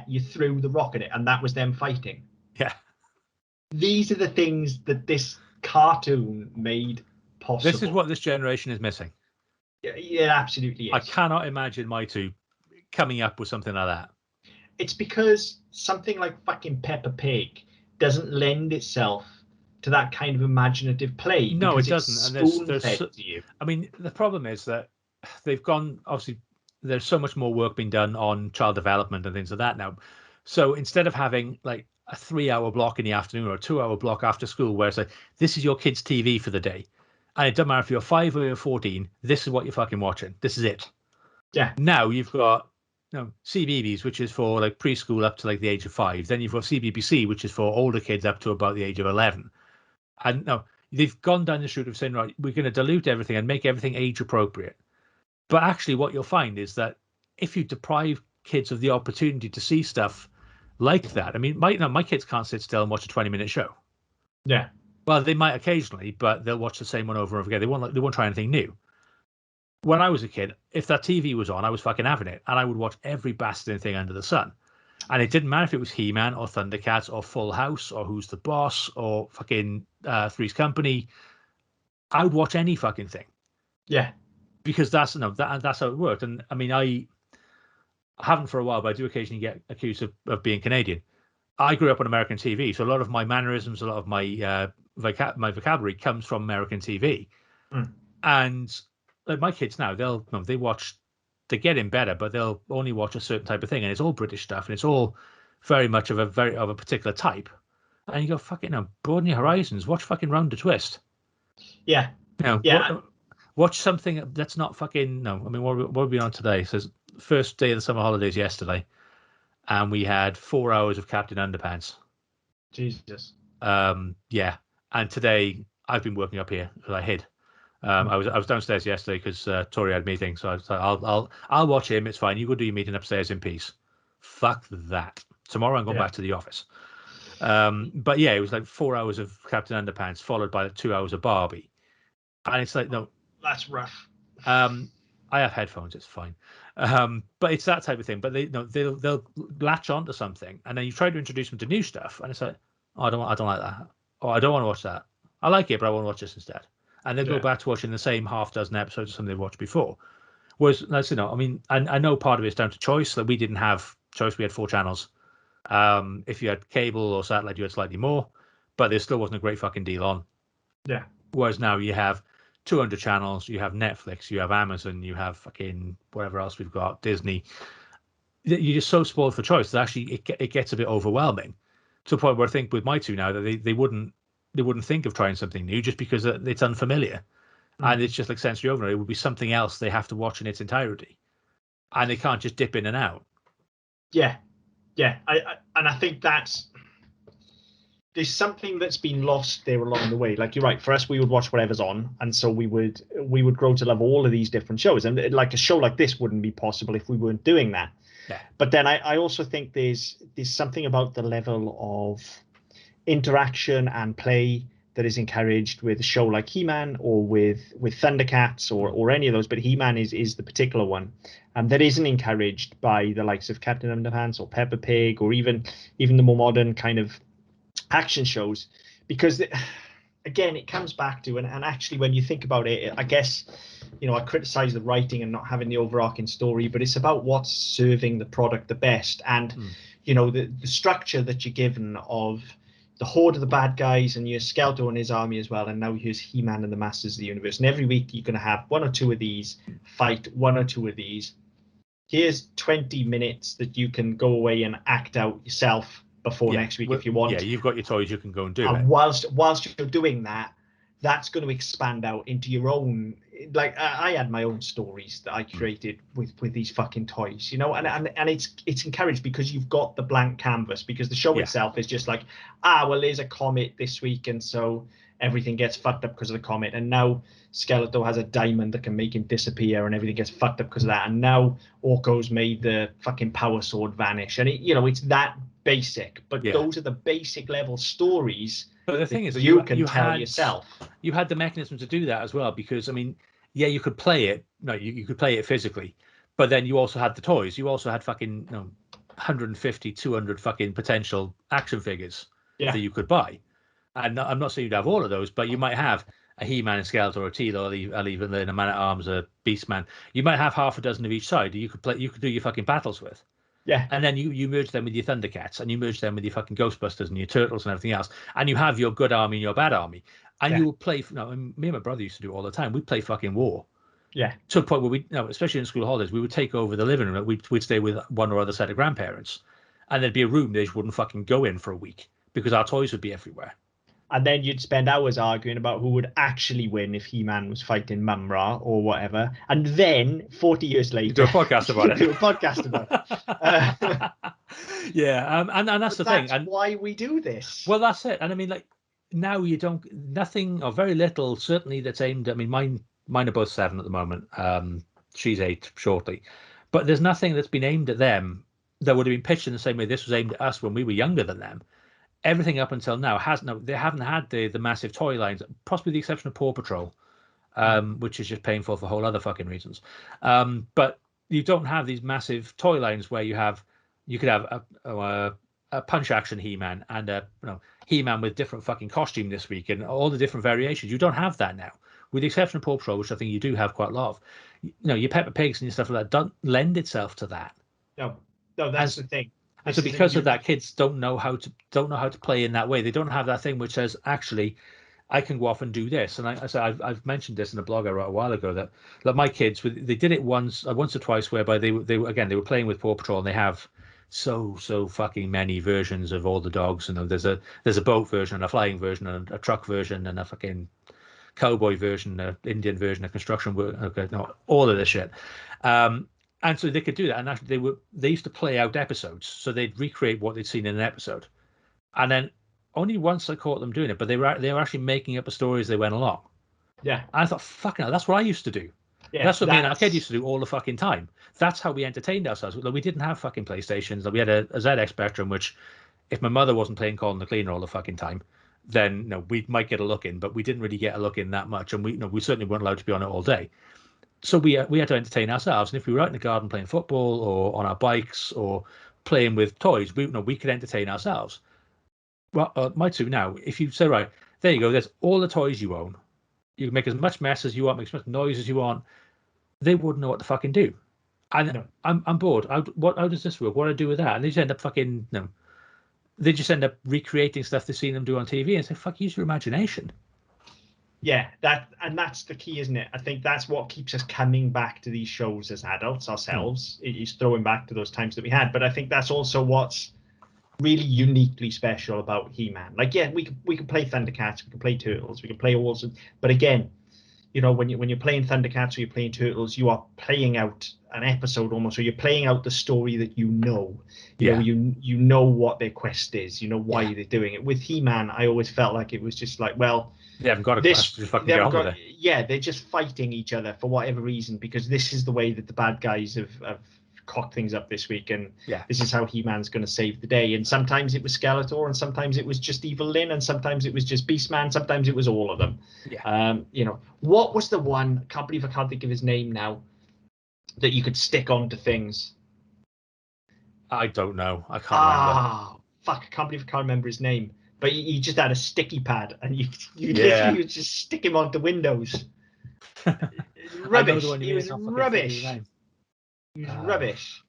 You threw the rock at it, and that was them fighting. Yeah. These are the things that this cartoon made possible. This is what this generation is missing. Yeah, absolutely is. I cannot imagine my two coming up with something like that. It's because something like fucking Peppa Pig doesn't lend itself to that kind of imaginative play. No, it doesn't. And there's to you. I mean, the problem is that they've gone, obviously, there's so much more work being done on child development and things like that now. So instead of having like a 3-hour block in the afternoon or a 2-hour block after school where it's like, this is your kid's TV for the day. And it doesn't matter if you're 5 or you're 14, this is what you're fucking watching. This is it. Yeah. Now you've got CBeebies, which is for like preschool up to like the age of 5. Then you've got CBBC, which is for older kids up to about the age of 11. And no, they've gone down the route of saying, right, we're going to dilute everything and make everything age appropriate. But actually what you'll find is that if you deprive kids of the opportunity to see stuff like that, I mean, my kids can't sit still and watch a 20-minute show. Yeah. Well, they might occasionally, but they'll watch the same one over and over again. They won't try anything new. When I was a kid, if that TV was on, I was fucking having it, and I would watch every bastard thing under the sun. And it didn't matter if it was He-Man or Thundercats or Full House or Who's the Boss or fucking Three's Company. I would watch any fucking thing. Yeah. because that's that's how it worked. And I mean, I haven't for a while, but I do occasionally get accused of being Canadian. I grew up on American TV, so a lot of my mannerisms, a lot of my my vocabulary comes from American TV. Mm. And like my kids now, they get in better, but they'll only watch a certain type of thing, and it's all British stuff, and it's all very much of a particular type. And you go, fucking no, broaden your horizons. Watch fucking Round the Twist. Yeah. You know, Yeah. watch something that's not fucking no. I mean, what are we on today? It says first day of the summer holidays yesterday, and we had 4 hours of Captain Underpants. Jesus. Yeah, and today I've been working up here because I hid. I was downstairs yesterday because Tori had a meeting, so I was like, I'll watch him. It's fine. You go do your meeting upstairs in peace. Fuck that. Tomorrow I'm going back to the office. But yeah, it was like 4 hours of Captain Underpants followed by like 2 hours of Barbie, and it's like no, that's rough. I have headphones. It's fine. But it's that type of thing. But they'll latch onto something, and then you try to introduce them to new stuff, and it's like, oh, I don't like that. Oh, I don't want to watch that. I like it, but I want to watch this instead. And they'll go back to watching the same half dozen episodes of something they've watched before. Whereas, I mean, I know part of it's down to choice. That we didn't have choice. We had 4 channels. If you had cable or satellite, you had slightly more, but there still wasn't a great fucking deal on. Yeah. Whereas now you have 200 channels, you have Netflix, you have Amazon, you have fucking whatever else we've got, Disney. You're just so spoiled for choice that actually it gets a bit overwhelming to the point where I think with my two now that they wouldn't think of trying something new just because it's unfamiliar. And it's just like sensory overload. It would be something else they have to watch in its entirety, and they can't just dip in and out. Yeah. I think there's something that's been lost there along the way. Like you're right, for us we would watch whatever's on, and so we would grow to love all of these different shows, and like a show like this wouldn't be possible if we weren't doing that. Yeah. But then I also think there's something about the level of interaction and play that is encouraged with a show like He-Man or with Thundercats or any of those, but He-Man is the particular one, that isn't encouraged by the likes of Captain Underpants or Peppa Pig or even the more modern kind of action shows, because again it comes back to and actually when you think about it, I guess I criticize the writing and not having the overarching story, but it's about what's serving the product the best. And the structure that you're given of the Horde of the bad guys, and you're Skeletor and his army as well, and now here's He-Man and the Masters of the Universe, and every week you're going to have 1 or 2 of these fight 1 or 2 of these. Here's 20 minutes that you can go away and act out yourself before next week if you want. Yeah, you've got your toys, you can go and do it. Whilst you're doing that, that's going to expand out into your own. Like I had my own stories that I created with these fucking toys, and it's encouraged because you've got the blank canvas, because the show itself is just like, well, there's a comet this week, and so everything gets fucked up because of the comet, and now Skeletor has a diamond that can make him disappear, and everything gets fucked up because of that, and now Orko's made the fucking power sword vanish, and it's that basic, but those are the basic level stories. But the thing is, you can tell yourself. You had the mechanism to do that as well, because I mean, yeah, you could play it. No, you could play it physically, but then you also had the toys. You also had fucking 150, 200 fucking potential action figures that you could buy. And I'm not saying you'd have all of those, but you might have a He-Man, a Skeletor, or a Teela, or even a Man-at-Arms, a Beastman. You might have half a dozen of each side. You could do your fucking battles with. Yeah. And then you merge them with your Thundercats, and you merge them with your fucking Ghostbusters and your Turtles and everything else. And you have your good army and your bad army. And you will play. Me and my brother used to do it all the time. We'd play fucking war. Yeah. To a point where especially in school holidays, we would take over the living room. We'd stay with one or other set of grandparents. And there'd be a room they just wouldn't fucking go in for a week because our toys would be everywhere. And then you'd spend hours arguing about who would actually win if He-Man was fighting Mum-Ra or whatever. And then 40 years later, do a podcast about it. Do a podcast about it. Yeah, and that's the thing. And why we do this. Well, that's it. And I mean, like, now nothing or very little, certainly that's aimed. I mean, mine are both 7 at the moment. She's 8 shortly. But there's nothing that's been aimed at them that would have been pitched in the same way this was aimed at us when we were younger than them. Everything up until now they haven't had the massive toy lines, possibly the exception of Paw Patrol, which is just painful for whole other fucking reasons. But you don't have these massive toy lines where you could have a punch action He-Man and a He-Man with different fucking costume this week and all the different variations. You don't have that now. with the exception of Paw Patrol, which I think you do have quite a lot of, your Peppa Pigs and your stuff like that don't lend itself to that. No, that's the thing. And so because of that, kids don't know how to play in that way. They don't have that thing which says, actually, I can go off and do this. And I've mentioned this in a blog I wrote a while ago that my kids, they did it once or twice, whereby they were playing with Paw Patrol, and they have so fucking many versions of all the dogs. There's a boat version, a flying version, and a truck version, and a fucking cowboy version, an Indian version, a construction work, all of this shit. And so they could do that, and actually they used to play out episodes, so they'd recreate what they'd seen in an episode, and then only once I caught them doing it, but they were actually making up the story as they went along. Yeah, and I thought, fucking hell, that's what I used to do. Yeah, that's what me and our kid used to do all the fucking time. That's how we entertained ourselves. We didn't have fucking PlayStations. We had a ZX Spectrum, which, if my mother wasn't playing Colin the Cleaner all the fucking time, then we might get a look in, but we didn't really get a look in that much, and we certainly weren't allowed to be on it all day. So we had to entertain ourselves, and if we were out in the garden playing football or on our bikes or playing with toys, we could entertain ourselves. Well, my two now, if you say, right, there you go, there's all the toys you own. You can make as much mess as you want, make as much noise as you want. They wouldn't know what to fucking do. And no. I'm bored. How does this work? What do I do with that? And they just end up fucking, they just end up recreating stuff they've seen them do on TV and say, fuck, use your imagination. Yeah, that's the key, isn't it? I think that's what keeps us coming back to these shows as adults ourselves. It is throwing back to those times that we had. But I think that's also what's really uniquely special about He-Man. Like, yeah, we can play Thundercats, we can play Turtles, we can play all sorts. But again, when you're playing Thundercats or you're playing Turtles, you are playing out an episode almost, or you're playing out the story that you know. You know what their quest is, you know why they're doing it. With He-Man, I always felt like it was just like, well, they haven't got a quest, just fucking get on with it. Yeah, they're just fighting each other for whatever reason, because this is the way that the bad guys have cocked things up this week, and this is how He-Man's going to save the day. And sometimes it was Skeletor, and sometimes it was just Evil Lyn, and sometimes it was just Beastman, sometimes it was all of them. What was the one, I can't believe I can't think of his name now, that you could stick onto things? I don't know, I can't remember. Fuck, I can't believe I can't remember his name. But he just had a sticky pad, and you literally would just stick him onto windows. Rubbish. He was rubbish. He was rubbish.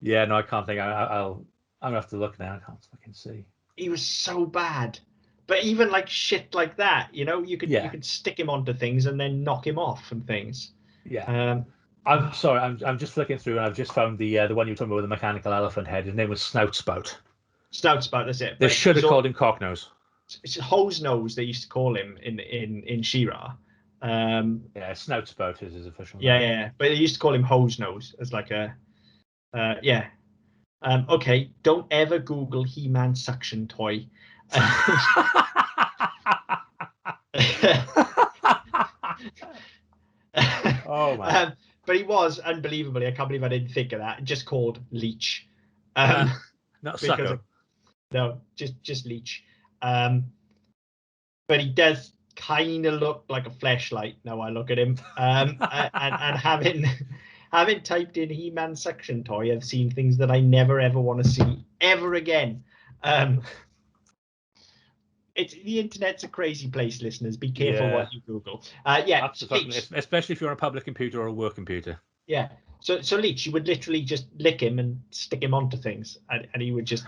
Yeah, no, I can't think. I'm gonna have to look now. I can't fucking see. He was so bad. But even like shit like that, you could stick him onto things and then knock him off and things. Yeah. I'm sorry. I'm just flicking through, and I've just found the one you were talking about with the mechanical elephant head. His name was Snout Spout. Snout Spout, that's it. They should have called him Cocknose. It's Hose Nose, they used to call him in She-Ra. Snout Spout is his official name. Yeah, but they used to call him Hose Nose as like a, okay, don't ever Google He-Man suction toy. Oh man! But he was unbelievably. I can't believe I didn't think of that. Just called Leech. Not Sucker. No, just Leech. But he does kind of look like a fleshlight now I look at him. And having typed in He-Man suction toy, I've seen things that I never ever want to see ever again. The internet's a crazy place, listeners. Be careful what you Google. Absolutely. Especially if you're on a public computer or a work computer. Yeah. So Leech, you would literally just lick him and stick him onto things, and he would just.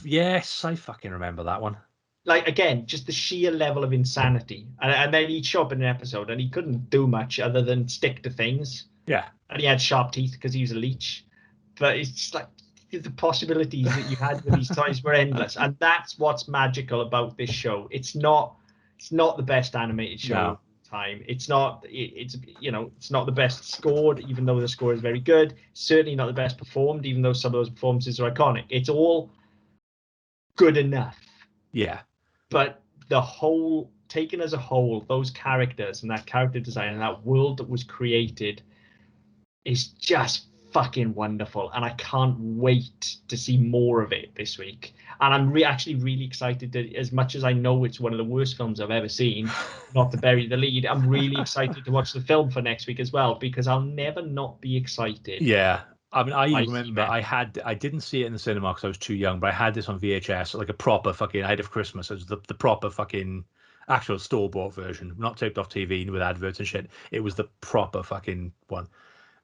Yes, I fucking remember that one. Like, again, just the sheer level of insanity, and then he'd show up in an episode, and he couldn't do much other than stick to things. Yeah. And he had sharp teeth because he was a leech, but it's just like the possibilities that you had with these toys were endless, and that's what's magical about this show. It's not the best animated show. No. Time. It's not the best scored, even though the score is very good. Certainly not the best performed, even though some of those performances are iconic. It's all good enough. Yeah. But the whole, taken as a whole, those characters and that character design and that world that was created is just fucking wonderful, and I can't wait to see more of it this week. And I'm actually really excited to, as much as I know it's one of the worst films I've ever seen, not to bury the lead, I'm really excited to watch the film for next week as well, because I'll never not be excited. Yeah. I mean, I remember I didn't see it in the cinema because I was too young, but I had this on VHS, like a proper fucking, I had it for Christmas. It was the proper fucking actual store-bought version, not taped off TV with adverts and shit. It was the proper fucking one.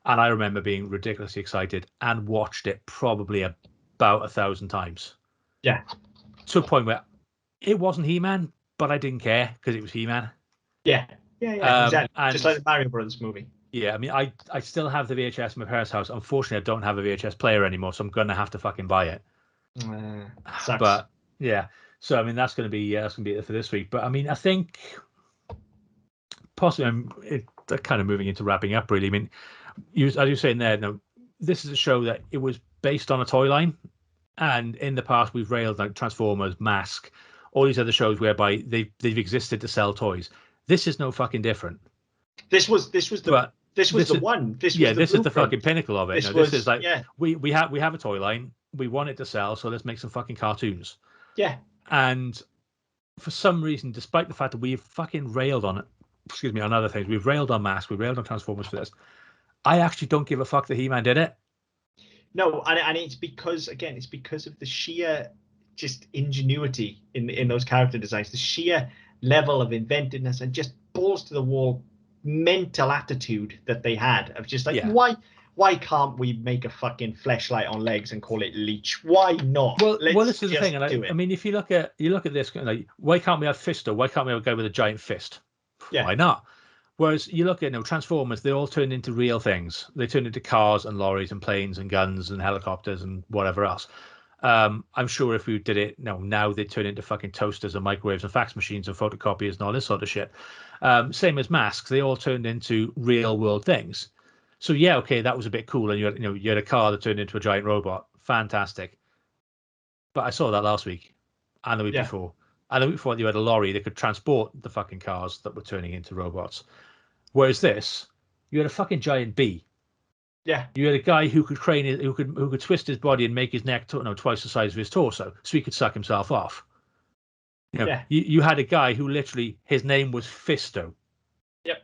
And I remember being ridiculously excited and watched it probably about 1,000 times. Yeah. To a point where it wasn't He-Man, but I didn't care because it was He-Man. Yeah. Exactly. And just like the Mario Brothers movie. yeah, I mean, I still have the VHS in my parents' house. Unfortunately, I don't have a VHS player anymore, so I'm gonna have to fucking buy it. Sucks. But yeah, so I mean, that's gonna be it for this week. But I mean, I think possibly kind of moving into wrapping up. Really, I mean, as you're saying there, no, this is a show that it was based on a toy line, and in the past we've railed like Transformers, Mask, all these other shows whereby they've existed to sell toys. This is no fucking different. This was the one. This was the fucking pinnacle of it. This is like, yeah. we have a toy line. We want it to sell, so let's make some fucking cartoons. Yeah. And for some reason, despite the fact that we've fucking railed on it, on other things, we've railed on Mask, we've railed on Transformers for this. I actually don't give a fuck that He-Man did it. No, and it's because of the sheer just ingenuity in those character designs, the sheer level of inventiveness and just balls to the wall mental attitude that they had of just like, why can't we make a fucking fleshlight on legs and call it Leech? Why not? Well, this is the thing, and I mean, if you look at this, like, why can't we have Fisto? Why can't we have a guy with a giant fist? Yeah. Why not? Whereas you look at Transformers, they all turned into real things. They turned into cars and lorries and planes and guns and helicopters and whatever else. I'm sure if we did it, now they'd turn into fucking toasters and microwaves and fax machines and photocopiers and all this sort of shit. Same as Masks, they all turned into real world things. So yeah, okay, that was a bit cool. And you had a car that turned into a giant robot. Fantastic. But I saw that last week and the week before. And the week before, you had a lorry that could transport the fucking cars that were turning into robots. Whereas this, you had a fucking giant bee. Yeah. You had a guy who could who could twist his body and make his neck twice the size of his torso, so he could suck himself off. You had a guy who literally, his name was Fisto. Yep.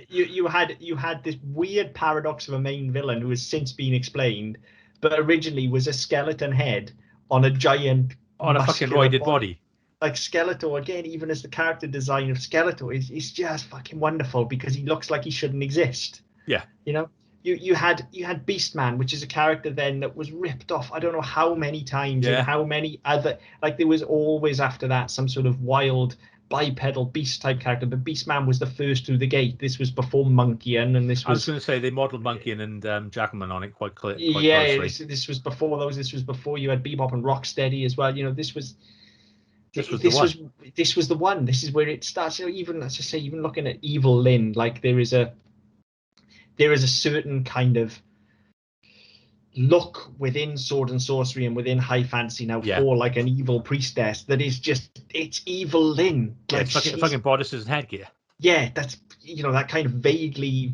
You had this weird paradox of a main villain who has since been explained, but originally was a skeleton head on a giant on a fucking roided body. Like Skeletor, again, even as the character design of Skeletor is just fucking wonderful because he looks like he shouldn't exist. Yeah. You had Beastman, which is a character then that was ripped off I don't know how many times and how many other, like, there was always after that some sort of wild bipedal beast type character, but Beastman was the first through the gate. This was before Monkeyan, and this was... I was going to say they modelled Monkeyan and Jackalman on it quite closely. This was before those. This was before you had Bebop and Rocksteady as well. This was the one. This is where it starts. Even, let's just say, even looking at Evil Lyn, like there is a certain kind of look within sword and sorcery and within high fantasy for like an evil priestess that is just, it's Evil Lyn. Like, fucking bodices and headgear. Yeah, that's that kind of vaguely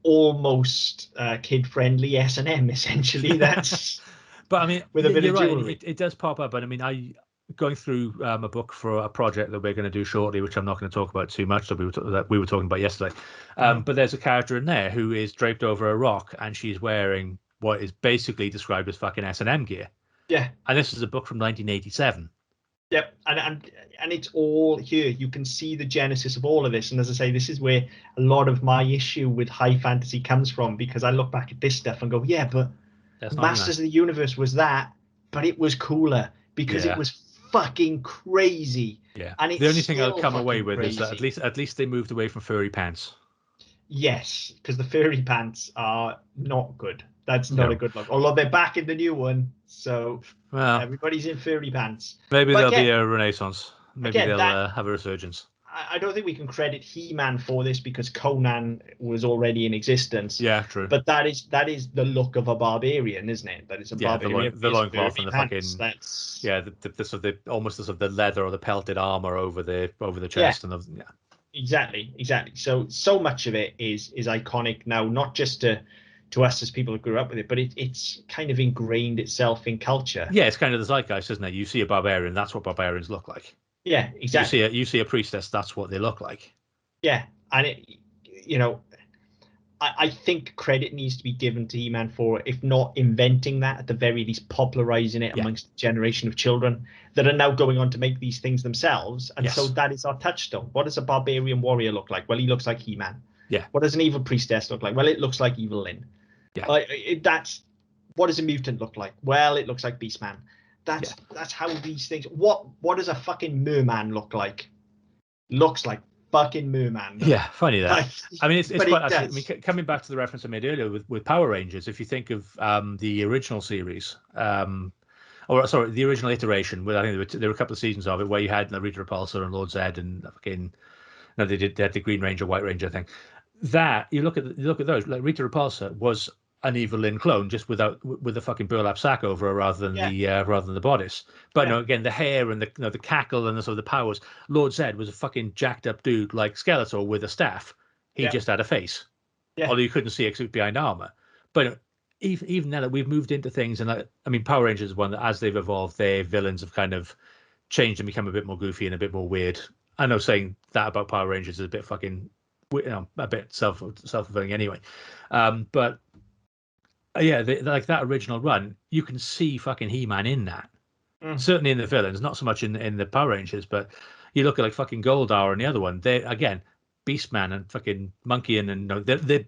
almost kid friendly S&M essentially. That's but I mean, with a bit of jewelry. It does pop up, but I mean, going through a book for a project that we're going to do shortly, which I'm not going to talk about too much, that we were talking about yesterday. But there's a character in there who is draped over a rock, and she's wearing what is basically described as fucking S&M gear. Yeah. And this is a book from 1987. Yep, and it's all here. You can see the genesis of all of this. And as I say, this is where a lot of my issue with high fantasy comes from, because I look back at this stuff and go, yeah, but Masters of the Universe was that, but it was cooler because it was fucking crazy. Yeah. And the only thing I'll come away with crazy. is that at least they moved away from furry pants. Yes, because the furry pants are not good. That's not a good look. Although they're back in the new one, so everybody's in furry pants. Maybe there'll be a renaissance. Maybe they'll have a resurgence. I don't think we can credit He-Man for this because Conan was already in existence. Yeah, true. But that is the look of a barbarian, isn't it? That is a barbarian. The loincloth and the pants. That's almost the leather or the pelted armor over the chest and the Exactly. So much of it is iconic now, not just to us as people who grew up with it, but it's kind of ingrained itself in culture. Yeah, it's kind of the zeitgeist, isn't it? You see a barbarian, that's what barbarians look like. Yeah, exactly. You see a priestess, that's what they look like. Yeah, and I think credit needs to be given to He-Man for, if not inventing that, at the very least popularizing it Yeah. amongst a generation of children that are now going on to make these things themselves. And so Yes. that is our touchstone. What does a barbarian warrior look like? Well, he looks like He-Man. Yeah. What does an evil priestess look like? Well, it looks like Evil Lyn. Yeah. That's what does a mutant look like? Well, it looks like Beastman. That's how these things. What does a fucking merman look like? Looks like fucking merman. Yeah, funny that. I mean, it's but quite it actually. I does. mean, coming back to the reference I made earlier with Power Rangers, if you think of the original series, or sorry, the original iteration, where I think there were a couple of seasons of it where you had Rita Repulsa and Lord Zed and fucking no, they had the Green Ranger, White Ranger thing. That you look at those, like Rita Repulsa was an Evil Lyn clone, just with a fucking burlap sack over her rather than the bodice. But no, again, the hair and the cackle and the sort of the powers. Lord Zed was a fucking jacked up dude like Skeletor with a staff. He just had a face, although you couldn't see it behind armor. But even now that we've moved into things, and I mean, Power Rangers is one that as they've evolved, their villains have kind of changed and become a bit more goofy and a bit more weird. I know saying that about Power Rangers is a bit fucking, a bit self-fulfilling anyway. But yeah, like that original run, you can see fucking He-Man in that. Certainly in the villains, not so much in the Power Rangers, but you look at like fucking Goldar and the other one. They again, Beastman and fucking Monkey and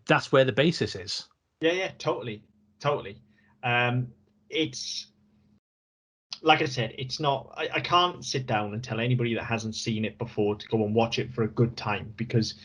that's where the basis is. Yeah, totally. It's like I said, it's not. I can't sit down and tell anybody that hasn't seen it before to go and watch it for a good time, because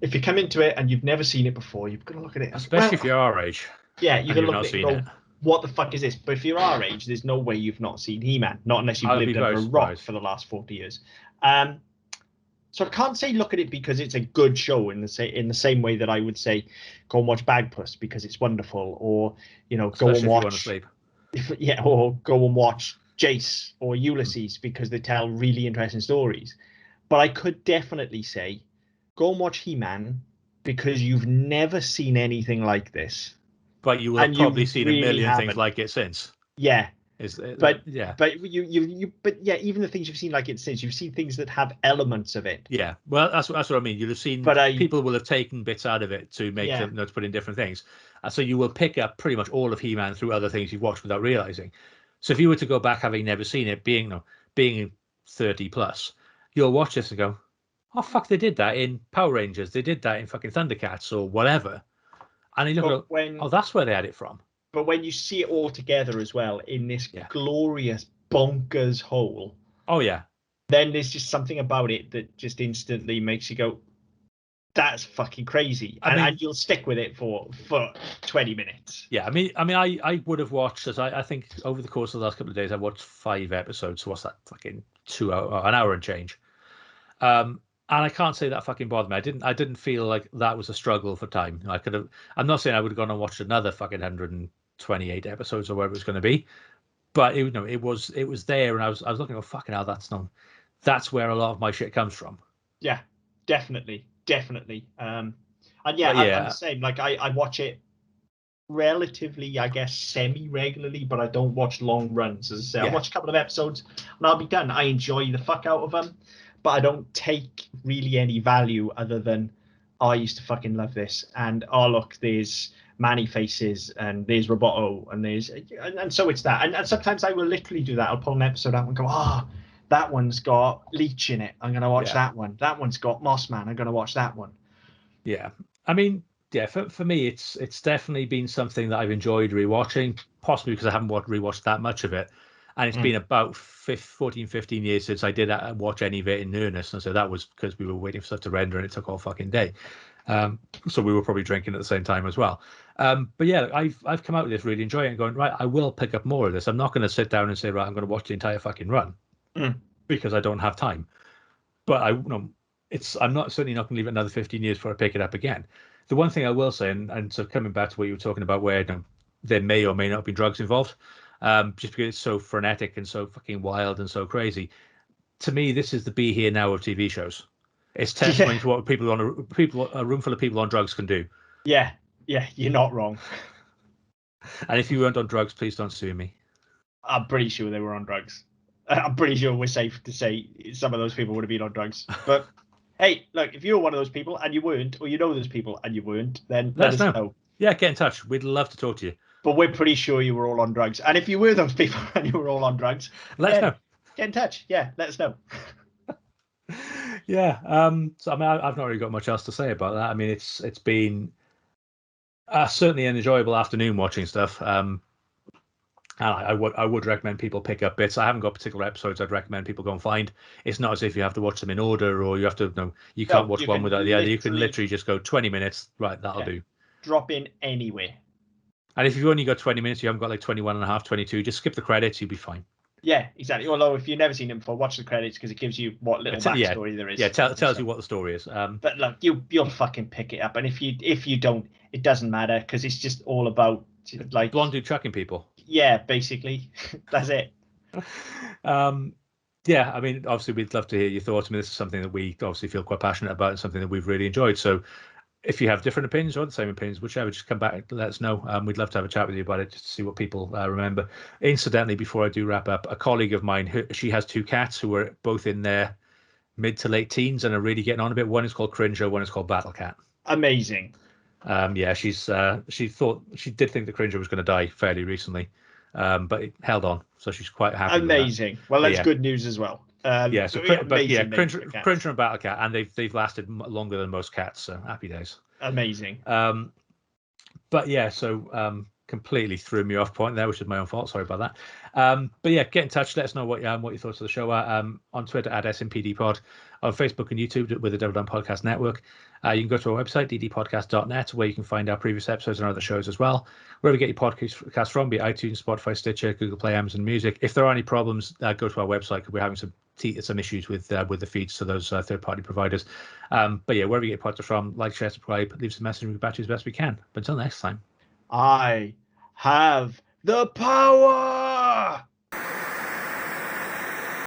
if you come into it and you've never seen it before, you've got to look at it. Especially if you're our age. Yeah, you can you've look not at it and seen go, it. what the fuck is this? But if you're our age, there's no way you've not seen He-Man, not unless you've I'd be lived very under a rock surprised. for the last 40 years. So I can't say look at it because it's a good show in the same way that I would say go and watch Bagpuss because it's wonderful, or go and Especially if you want to watch sleep. or go and watch Jace or Ulysses because they tell really interesting stories. But I could definitely say go and watch He-Man because you've never seen anything like this. But you will have And you probably seen a really million things haven't. like it since. Yeah. But yeah. But even the things you've seen like it since, you've seen things that have elements of it. Yeah. Well, that's what I mean. You'll have seen people will have taken bits out of it to make them to put in different things. So you will pick up pretty much all of He-Man through other things you've watched without realizing. So if you were to go back having never seen it, being 30 plus, you'll watch this and go, oh fuck, they did that in Power Rangers, they did that in fucking Thundercats or whatever. And you look at oh, that's where they had it from. But when you see it all together as well in this glorious bonkers whole, oh yeah, then there's just something about it that just instantly makes you go, that's fucking crazy. And you'll stick with it for 20 minutes. Yeah, I mean, I would have watched, as I think over the course of the last couple of days, I watched 5 episodes. So what's that? Fucking 2 hour, an hour and change. And I can't say that fucking bothered me. I didn't feel like that was a struggle for time. I could have. I'm not saying I would have gone and watched another fucking 128 episodes or whatever it was going to be, but it was there, and I was looking at fucking hell. That's where a lot of my shit comes from. Yeah, definitely. And I'm the same. Like I watch it relatively, I guess, semi-regularly, but I don't watch long runs. As I say, I watch a couple of episodes and I'll be done. I enjoy the fuck out of them, but I don't take really any value other than I used to fucking love this. And oh look, there's Manny Faces and there's Roboto and so it's that. And sometimes I will literally do that. I'll pull an episode out and go, that one's got Leech in it. I'm going to watch that one. That one's got Mossman. I'm going to watch that one. Yeah. I mean, yeah, for me, it's definitely been something that I've enjoyed rewatching, possibly because I haven't rewatched that much of it. And it's been about 15 years since I did watch any of it in earnest. And so that was because we were waiting for stuff to render and it took all fucking day. So we were probably drinking at the same time as well. But yeah, I've come out with this really enjoying it and going, right, I will pick up more of this. I'm not going to sit down and say, right, I'm going to watch the entire fucking run because I don't have time. But I'm certainly not going to leave it another 15 years before I pick it up again. The one thing I will say, and so coming back to what you were talking about, where there may or may not be drugs involved, just because it's so frenetic and so fucking wild and so crazy. To me, this is the be here now of TV shows. It's testimony to what a room full of people on drugs can do. Yeah, you're not wrong. And if you weren't on drugs, please don't sue me. I'm pretty sure they were on drugs. I'm pretty sure we're safe to say some of those people would have been on drugs. But Hey, look, if you're one of those people and you weren't, or you know those people and you weren't, then Let let us us know. know. Yeah, get in touch. We'd love to talk to you. But we're pretty sure you were all on drugs. And if you were those people and you were all on drugs, Let us again, know. get in touch. Yeah, let us know. Yeah. So I mean, I've not really got much else to say about that. I mean, it's been certainly an enjoyable afternoon watching stuff. And I would recommend people pick up bits. I haven't got particular episodes I'd recommend people go and find. It's not as if you have to watch them in order or you have to no, you can't No, watch you one can without the other. You can literally just go 20 minutes, right, that'll do. drop in anywhere. And if you've only got 20 minutes, you haven't got like 21 and a half, 22, just skip the credits, you'll be fine. Yeah, exactly. Although if you've never seen it before, watch the credits because it gives you what little backstory there is. Yeah, tells you what the story is. But look, you'll fucking pick it up, and if you don't, it doesn't matter because it's just all about like blonde dude chucking people. Yeah, basically, that's it. Yeah, I mean, obviously, we'd love to hear your thoughts. I mean, this is something that we obviously feel quite passionate about and something that we've really enjoyed. So, if you have different opinions or the same opinions, whichever, just come back and let us know. We'd love to have a chat with you about it, just to see what people remember. Incidentally, before I do wrap up, a colleague of mine, she has two cats who are both in their mid to late teens and are really getting on a bit. One is called Cringer, one is called Battle Cat. Amazing. Yeah, she did think the Cringer was going to die fairly recently, but it held on, so she's quite happy. Amazing. Well, that's good news as well. Yeah, so amazing. Cringer and Battle Cat, and they've lasted longer than most cats, so happy days. Amazing. But yeah, so completely threw me off point there, which is my own fault. Sorry about that. But yeah, get in touch. Let us know what your thoughts of the show are. On Twitter at SMPDPod, on Facebook and YouTube with the Devil Down Podcast Network. You can go to our website, ddpodcast.net, where you can find our previous episodes and other shows as well. Wherever you get your podcast from, be it iTunes, Spotify, Stitcher, Google Play, Amazon Music. If there are any problems, go to our website because we're having some issues with the feeds to those third-party providers. But yeah, wherever you get your podcast from, like, share, subscribe, leave us a message, and we'll get back to you as best we can. But until next time. I have the power.